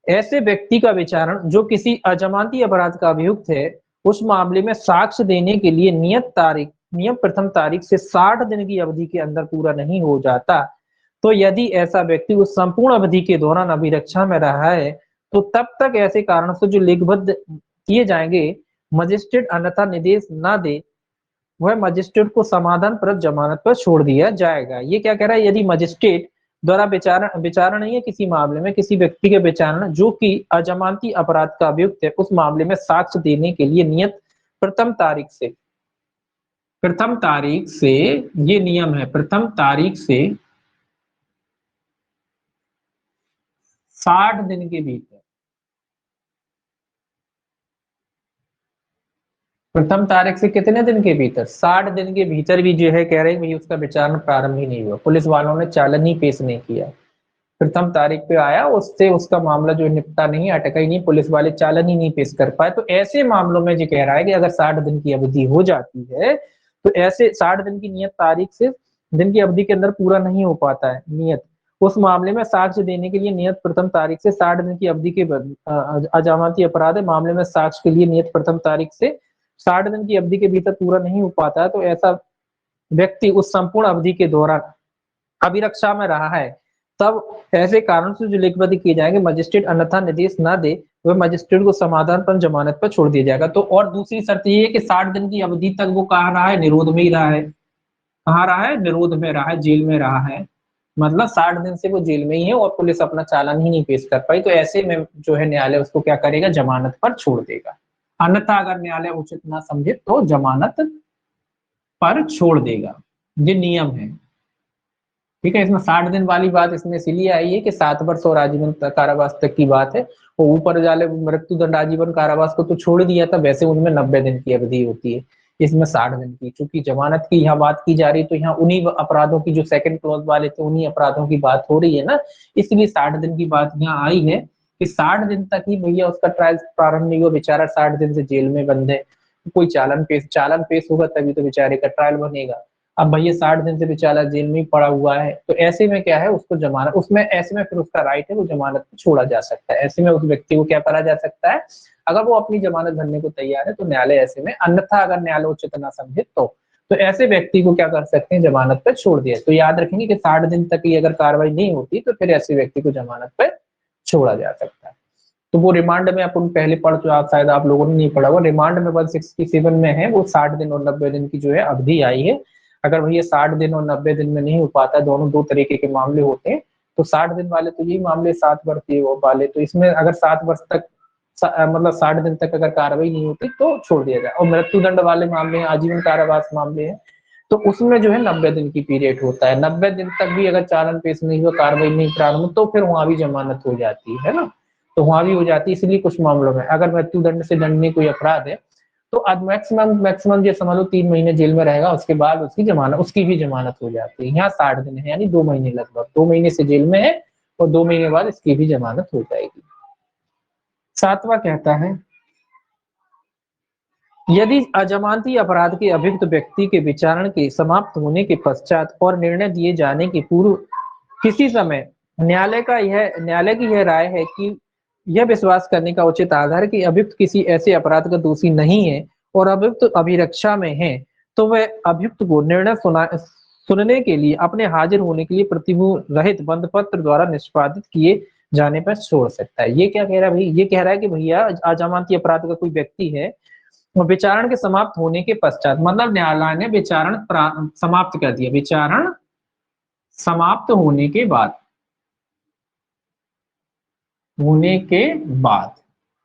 ऐसे व्यक्ति का विचारण जो किसी अजमानती अपराध का अभियुक्त है उस मामले में साक्ष्य देने के लिए नियत प्रथम तारीख से 60 दिन की अवधि के अंदर पूरा नहीं हो जाता तो यदि ऐसा व्यक्ति उस संपूर्ण अवधि के दौरान अभिरक्षा में रहा है तो तब तक ऐसे कारण से जो लिखबद्ध किए जाएंगे मजिस्ट्रेट अन्यथा निर्देश न दे वह मजिस्ट्रेट को समाधान परत जमानत पर छोड़ दिया जाएगा। ये क्या कह रहा है, यदि मजिस्ट्रेट द्वारा विचारणीय किसी मामले में किसी व्यक्ति के विचारण जो कि अजमानती अपराध का अभियुक्त है उस मामले में साक्ष्य देने के लिए नियत प्रथम तारीख से ये नियम है, प्रथम तारीख से 60 दिन के भीतर, प्रथम तारीख से कितने दिन के भीतर, 60 दिन के भीतर भी जो है कह रहे हैं भाई उसका विचारण प्रारंभ ही नहीं हुआ, पुलिस वालों ने चालन ही पेश नहीं किया, प्रथम तारीख पे आया उससे उसका मामला जो निपटा नहीं, अटका ही नहीं, पुलिस वाले चालन ही नहीं पेश कर पाए, तो ऐसे मामलों में जो कह रहा है कि अगर 60 दिन की अवधि हो जाती है तो ऐसे 60 दिन की नियत तारीख से दिन की अवधि के अंदर पूरा नहीं हो पाता है नियत, उस मामले में साक्ष्य देने के लिए नियत प्रथम तारीख से 60 दिन की अवधि के अजमानती अपराध मामले में साक्ष्य के लिए नियत प्रथम तारीख से 60 दिन की अवधि के भीतर पूरा नहीं हो पाता है तो ऐसा व्यक्ति उस संपूर्ण अवधि के दौरान अभिरक्षा में रहा है तब ऐसे कारण से जो लिखबद्ध किए जाएंगे मजिस्ट्रेट अन्यथा निर्देश न दे वह मजिस्ट्रेट को समाधान पर जमानत पर छोड़ दिया जाएगा। तो और दूसरी शर्त ये है कि 60 दिन की अवधि तक वो कहाँ रहा है, निरोध में ही रहा है, कहाँ रहा है, निरोध में रहा है, जेल में रहा है, मतलब 60 दिन से वो जेल में ही है और पुलिस अपना चालान ही नहीं पेश कर पाई, तो ऐसे में जो है न्यायालय उसको क्या करेगा, जमानत पर छोड़ देगा, अन्यथा अगर न्यायालय उचित ना समझे तो जमानत पर छोड़ देगा, ये नियम है। ठीक है, इसमें 60 दिन वाली बात इसमें इसीलिए आई है कि 7 वर्ष और आजीवन कारावास तक की बात है, वो ऊपर जाले मृत्यु दंड आजीवन कारावास को तो छोड़ दिया था, वैसे उनमें 90 दिन की अवधि होती है, इसमें 60 दिन की, चूंकि जमानत की यहाँ बात की जा रही है तो यहाँ उन्हीं अपराधों की जो सेकंड क्लॉज वाले थे उन्हीं अपराधों की बात हो रही है ना, इसलिए 60 दिन की बात यहाँ आई है कि 60 दिन तक ही भैया उसका ट्रायल प्रारंभ नहीं हुआ, बेचारा 60 दिन से जेल में बंद है, कोई चालन पेश होगा तभी तो बेचारे का ट्रायल बनेगा। अब भैया 60 दिन से बेचारा जेल में पड़ा हुआ है तो ऐसे में क्या है उसको जमानत, उसमें ऐसे में फिर उसका राइट है वो जमानत पे छोड़ा जा सकता है, ऐसे में उस व्यक्ति को क्या करा जा सकता है, अगर वो अपनी जमानत भरने को तैयार है तो न्यायालय ऐसे में, अन्यथा अगर न्यायालय उचित ना समझे तो ऐसे व्यक्ति को क्या कर सकते हैं, जमानत पर छोड़ दिया। तो याद रखेंगे कि 60 दिन तक की अगर कार्रवाई नहीं होती तो फिर ऐसे व्यक्ति को जमानत पर छोड़ा जा सकता है। तो वो रिमांड में अपन पहले पढ़ चुके, शायद आप लोगों ने नहीं पढ़ा, वो रिमांड में 167 में है, वो 60 दिन और 90 दिन की जो है अवधि आई है। अगर भैया 60 दिन और 90 दिन में नहीं हो पाता, दोनों दो तरीके के मामले होते हैं, तो 60 दिन वाले तो यही मामले 7 वर्ष ये वो वाले, तो इसमें अगर 7 वर्ष तक मतलब 60 दिन तक अगर कार्रवाई नहीं होती तो छोड़ दिया जाए। और मृत्युदंड वाले मामले हैं, आजीवन कारावास मामले हैं, तो उसमें जो है 90 दिन की पीरियड होता है। 90 दिन तक भी अगर चालान पेश नहीं हुआ, कार्रवाई नहीं प्रारंभ, तो फिर वहां भी जमानत हो जाती है ना, तो वहां भी हो जाती है। इसलिए कुछ मामलों में अगर मृत्युदंड से दंडनीय कोई अपराध है तो आज मैक्सिमम ये समझ लो 3 महीने जेल में रहेगा, उसके बाद उसकी भी जमानत हो जाती है। यहाँ 60 दिन है, यानी 2 महीने, लगभग 2 महीने से जेल में है और 2 महीने बाद इसकी भी जमानत हो जाएगी। 7वां कहता है, यदि अजमानती अपराध के अभियुक्त व्यक्ति के विचारण के समाप्त होने के पश्चात और निर्णय दिए जाने के पूर्व किसी समय न्यायालय की यह राय है कि यह विश्वास करने का उचित आधार है कि अभियुक्त किसी ऐसे अपराध का दोषी नहीं है और अभियुक्त अभिरक्षा में है, तो वह अभियुक्त को निर्णय सुनने के लिए अपने हाजिर होने के लिए प्रतिभूति रहित बंद पत्र द्वारा निष्पादित किए जाने पर छोड़ सकता है। ये क्या कह रहा है भाई, ये कह रहा है कि भैया अजमानती अपराध का कोई व्यक्ति है, विचारण के समाप्त होने के पश्चात, मतलब न्यायालय ने विचारण समाप्त कर दिया, विचारण समाप्त होने के बाद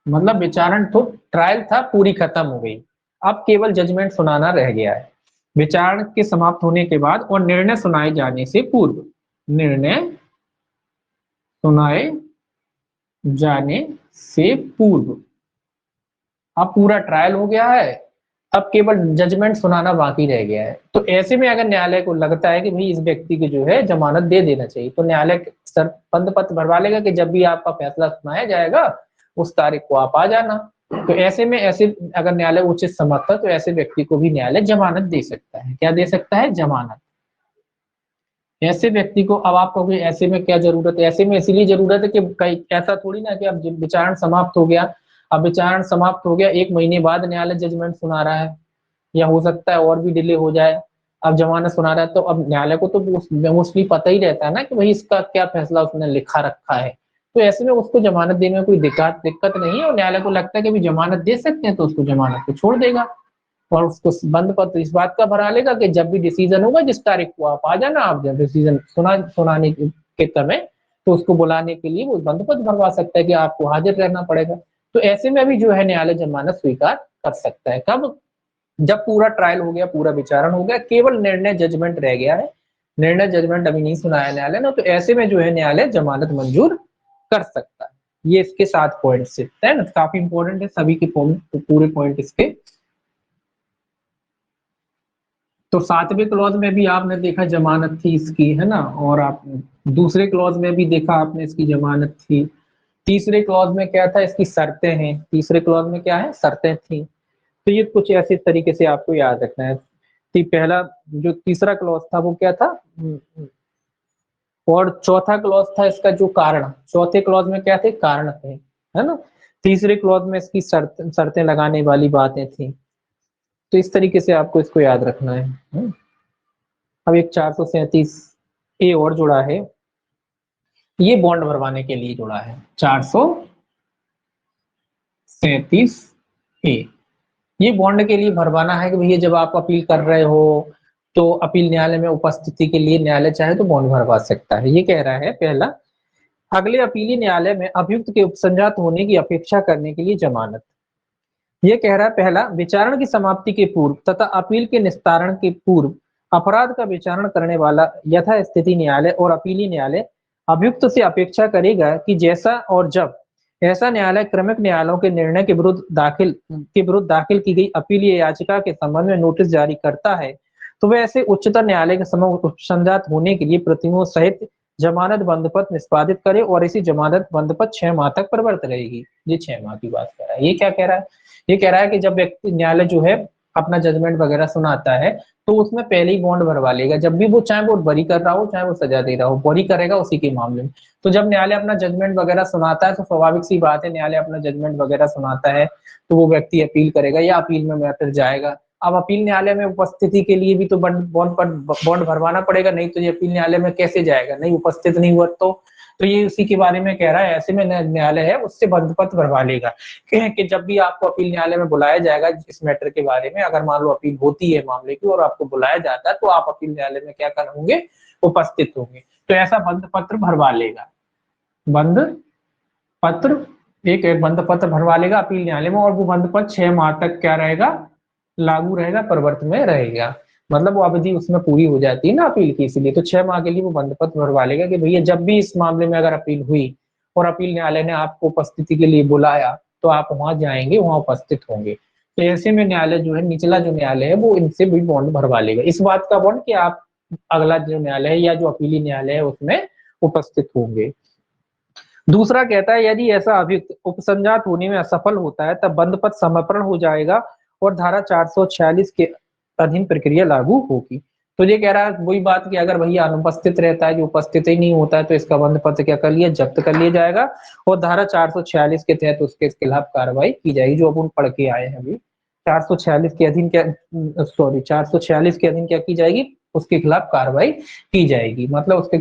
मतलब विचारण तो ट्रायल था, पूरी खत्म हो गई, अब केवल जजमेंट सुनाना रह गया है। विचारण के समाप्त होने के बाद और निर्णय सुनाए जाने से पूर्व, निर्णय सुनाए जाने से पूर्व, अब पूरा ट्रायल हो गया है, अब केवल जजमेंट सुनाना बाकी रह गया है। तो ऐसे में अगर न्यायालय को लगता है कि भाई इस व्यक्ति की जो है जमानत दे देना चाहिए, तो न्यायालय सर बंद पत्र भरवा लेगा कि जब भी आपका फैसला सुनाया जाएगा उस तारीख को आप आ जाना। तो ऐसे में अगर न्यायालय उचित समझता तो ऐसे व्यक्ति को भी न्यायालय जमानत दे सकता है। क्या दे सकता है? जमानत। ऐसे व्यक्ति को, अब आप कहोगे ऐसे में क्या जरूरत है? ऐसे में इसीलिए जरूरत है कि कहीं ऐसा थोड़ी ना कि अब विचारण समाप्त हो गया, अब विचारण समाप्त हो गया 1 महीने बाद न्यायालय जजमेंट सुना रहा है, या हो सकता है और भी डिले हो जाए, अब जमानत सुना रहा है, तो अब न्यायालय को तो मोस्टली पता ही रहता है ना कि भाई इसका क्या फैसला उसने लिखा रखा है। तो ऐसे में उसको जमानत देने में कोई दिक्कत नहीं है, और न्यायालय को लगता है कि भाई जमानत दे सकते हैं तो उसको जमानत को छोड़ देगा, और उसको बंद पत्र इस बात का भरा लेगा कि जब भी डिसीजन होगा जिस तारीख को आप आ जाना, आप जब डिसीजन सुनाने के समय, तो उसको बुलाने के लिए वो बंद पत्र भरवा सकता है कि आपको हाजिर रहना पड़ेगा। तो ऐसे में भी जो है न्यायालय जमानत स्वीकार कर सकता है। कब? जब पूरा ट्रायल हो गया, पूरा विचारण हो गया, केवल निर्णय जजमेंट रह गया है, निर्णय जजमेंट अभी नहीं सुनाया न्यायालय ने, तो ऐसे में जो है न्यायालय जमानत मंजूर कर सकता है। ये इसके 7 पॉइंट है ना, काफी इंपॉर्टेंट है सभी के पूरे पॉइंट इसके। तो 7वें क्लॉज में भी आपने देखा जमानत थी इसकी, है ना, और आप दूसरे क्लॉज में भी देखा आपने इसकी जमानत थी। तीसरे क्लॉज में क्या था? इसकी शर्तें हैं। तीसरे क्लॉज में क्या है? शर्तें थी। तो ये कुछ ऐसे तरीके से आपको याद रखना है। पहला जो तीसरा क्लॉज था वो क्या था, और चौथा क्लॉज था इसका जो कारण, चौथे क्लॉज में क्या थे? कारण थे, है ना। तीसरे क्लॉज में इसकी शर्तें लगाने वाली बातें थी। तो इस तरीके से आपको इसको याद रखना है। अब एक 437 ए और जुड़ा है, ये बॉन्ड भरवाने के लिए जुड़ा है। 437 ए, ये बॉन्ड के लिए भरवाना है कि भैया जब आप अपील कर रहे हो तो अपील न्यायालय में उपस्थिति के लिए न्यायालय चाहे तो बॉन्ड भरवा सकता है। ये कह रहा है पहला, अगले अपीली न्यायालय में अभियुक्त के उपसंजात होने की अपेक्षा करने के लिए जमानत। ये कह रहा है पहला, विचारण की समाप्ति के पूर्व तथा अपील के निस्तारण के पूर्व अपराध का विचारण करने वाला यथास्थिति न्यायालय और अपीली न्यायालय अभियुक्त से अपेक्षा करेगा कि जैसा और जब ऐसा न्यायालय क्रमिक न्यायालयों के निर्णय के विरुद्ध दाखिल की गई अपीलीय याचिका के संबंध में नोटिस जारी करता है, तो वह ऐसे उच्चतम न्यायालय के समक्ष उपसंजात होने के लिए प्रतिमोह सहित जमानत बंद पत्र निष्पादित करे, और इसी जमानत बंद पत्र 6 माह तक प्रवर्त रहेगी। ये 6 माह की बात कर रहा है। ये क्या कह रहा है? ये कह रहा है कि जब व्यक्ति न्यायालय जो है अपना जजमेंट वगैरह सुनाता है तो उसमें पहले ही बॉन्ड भरवा लेगा, जब भी वो चाहे वो बरी कर रहा हो चाहे वो सजा दे रहा हो, बरी करेगा उसी के मामले में। तो जब न्यायालय अपना जजमेंट वगैरह सुनाता है तो स्वाभाविक सी बात है, न्यायालय अपना जजमेंट वगैरह सुनाता है तो वो व्यक्ति अपील करेगा या अपील में मैटर जाएगा। अब अपील न्यायालय में उपस्थिति के लिए भी तो बॉन्ड भरवाना पड़ेगा, नहीं तो ये अपील न्यायालय में कैसे जाएगा? नहीं उपस्थित नहीं हुआ तो ये उसी के बारे में कह रहा है। ऐसे में न्यायालय है उससे बंद पत्र भरवा लेगा कि जब भी आपको अपील न्यायालय में बुलाया जाएगा इस मैटर के बारे में, अगर मान लो अपील होती है मामले की और आपको बुलाया जाता है, तो आप अपील न्यायालय में क्या कर होंगे? उपस्थित होंगे। तो ऐसा बंद पत्र भरवा लेगा, बंद पत्र एक बंद पत्र भरवा लेगा अपील न्यायालय में, और वो बंद पत्र 6 माह तक क्या रहेगा, लागू रहेगा, प्रवर्तन में रहेगा। मतलब वो अवधि उसमें पूरी हो जाती है ना अपील की, इसलिए तो 6 माह के लिए वो बंद पत्र भरवा लेगा कि भैया जब भी इस मामले में अगर अपील हुई और अपील न्यायालय ने आपको उपस्थिति के लिए बुलाया तो आप वहां जाएंगे, वहां उपस्थित होंगे। तो ऐसे में न्यायालय जो है, निचला जो न्यायालय है, वो इनसे भी बॉन्ड भरवा लेगा, इस बात का बॉन्ड कि आप अगला जो न्यायालय है या जो अपीली न्यायालय है उसमें उपस्थित होंगे। दूसरा कहता है यदि ऐसा अभियुक्त उपसंजात होने में असफल होता है तब बंद पत्र समर्पण हो जाएगा और धारा 446 के अधीन प्रक्रिया लागू होगी। तो ये कह रहा है वही बात कि अगर भैया अनुपस्थित रहता है, जो उपस्थित ही नहीं होता है, तो इसका बंद पत्र क्या कर लिया, जब्त कर लिया जाएगा और धारा 446 के तहत उसके खिलाफ कार्रवाई की जाएगी, जो अपन पढ़ के आए हैं अभी। 446 के अधीन क्या, सॉरी 446 के अधीन क्या की जाएगी, उसके खिलाफ कार्रवाई की जाएगी। मतलब उसके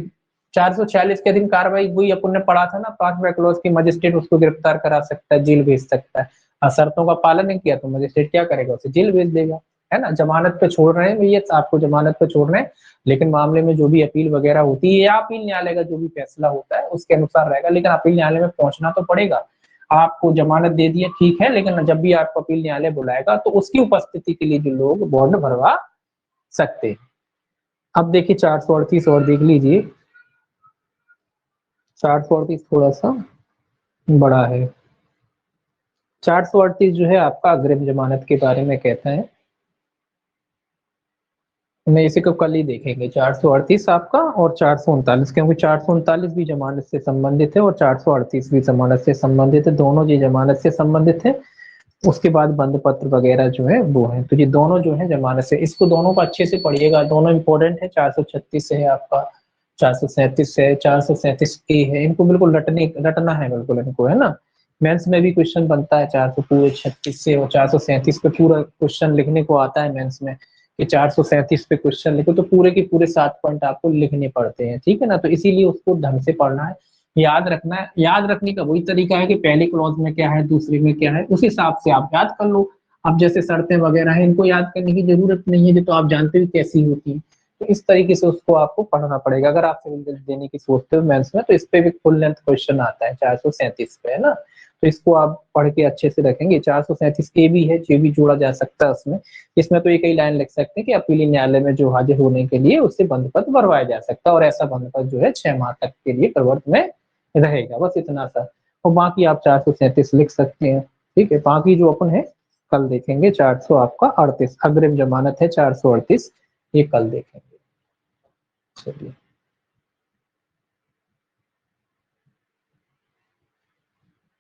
446 के अधीन कार्रवाई वही अपन ने पढ़ा था ना, 5वां क्लॉज की, मजिस्ट्रेट उसको गिरफ्तार करा सकता है, जेल भेज सकता है। शर्तों का पालन नहीं किया तो मजिस्ट्रेट क्या करेगा, उसे जेल भेज देगा, है ना। जमानत पे छोड़ रहे हैं भैया, आपको जमानत पे छोड़ रहे हैं, लेकिन मामले में जो भी अपील वगैरह होती है या अपील न्यायालय का जो भी फैसला होता है उसके अनुसार रहेगा, लेकिन अपील न्यायालय में पहुंचना तो पड़ेगा। आपको जमानत दे दिए ठीक है, लेकिन जब भी आपको अपील न्यायालय बुलाएगा तो उसकी उपस्थिति के लिए जो लोग बॉन्ड भरवा सकते हैं। अब देखिए 438 और देख लीजिए, 438 थोड़ा सा बड़ा है। 438 जो है आपका अग्रिम जमानत के बारे में कहता है, मैं इसी को कल ही देखेंगे। 438 आपका और 439, क्योंकि 439 भी जमानत से संबंधित है और 438 भी जमानत से संबंधित है, दोनों ये जमानत से संबंधित है। उसके बाद बंद पत्र वगैरह जो है वो है, तो ये दोनों जो है जमानत से, इसको दोनों को अच्छे से पढ़िएगा, दोनों इंपॉर्टेंट है। 436 से है आपका, 437 से है, 437A है, इनको बिल्कुल रटना है बिल्कुल इनको, है ना। मेंस में भी क्वेश्चन बनता है 436 से, और 437 पे पूरा क्वेश्चन लिखने को आता है मेंस में कि 437 पे क्वेश्चन लिखो, तो पूरे के पूरे 7 पॉइंट आपको लिखने पड़ते हैं, ठीक है ना। तो इसीलिए उसको ढंग से पढ़ना है, याद रखना है। याद रखने का वही तरीका है कि पहले क्लॉज में क्या है, दूसरे में क्या है, उस हिसाब से आप याद कर लो। अब जैसे शर्तें वगैरह है, इनको याद करने की जरूरत नहीं है, जो तो आप जानते भी कैसी होती है। तो इस तरीके से उसको आपको पढ़ना पड़ेगा। अगर आप सिविल देने की सोचते हो मेंस में, तो इस पे भी फुल लेंथ क्वेश्चन आता है 437 पे, है ना। तो इसको आप पढ़ के अच्छे से रखेंगे। 437A भी है, जे भी जोड़ा जा सकता है उसमें। इसमें तो एक ही लाइन लिख सकते हैं कि अपीली न्यायालय में जो हाजिर होने के लिए उससे बंद पत्र भरवाया जा सकता है, और ऐसा बंद पत्र जो है 6 माह तक के लिए प्रवर्तन में रहेगा, बस इतना सा। और बाकी आप 437 लिख सकते हैं, ठीक है। बाकी जो अपन है कल देखेंगे। 400 आपका 38 अग्रिम जमानत है, 438 ये कल देखेंगे। चलिए।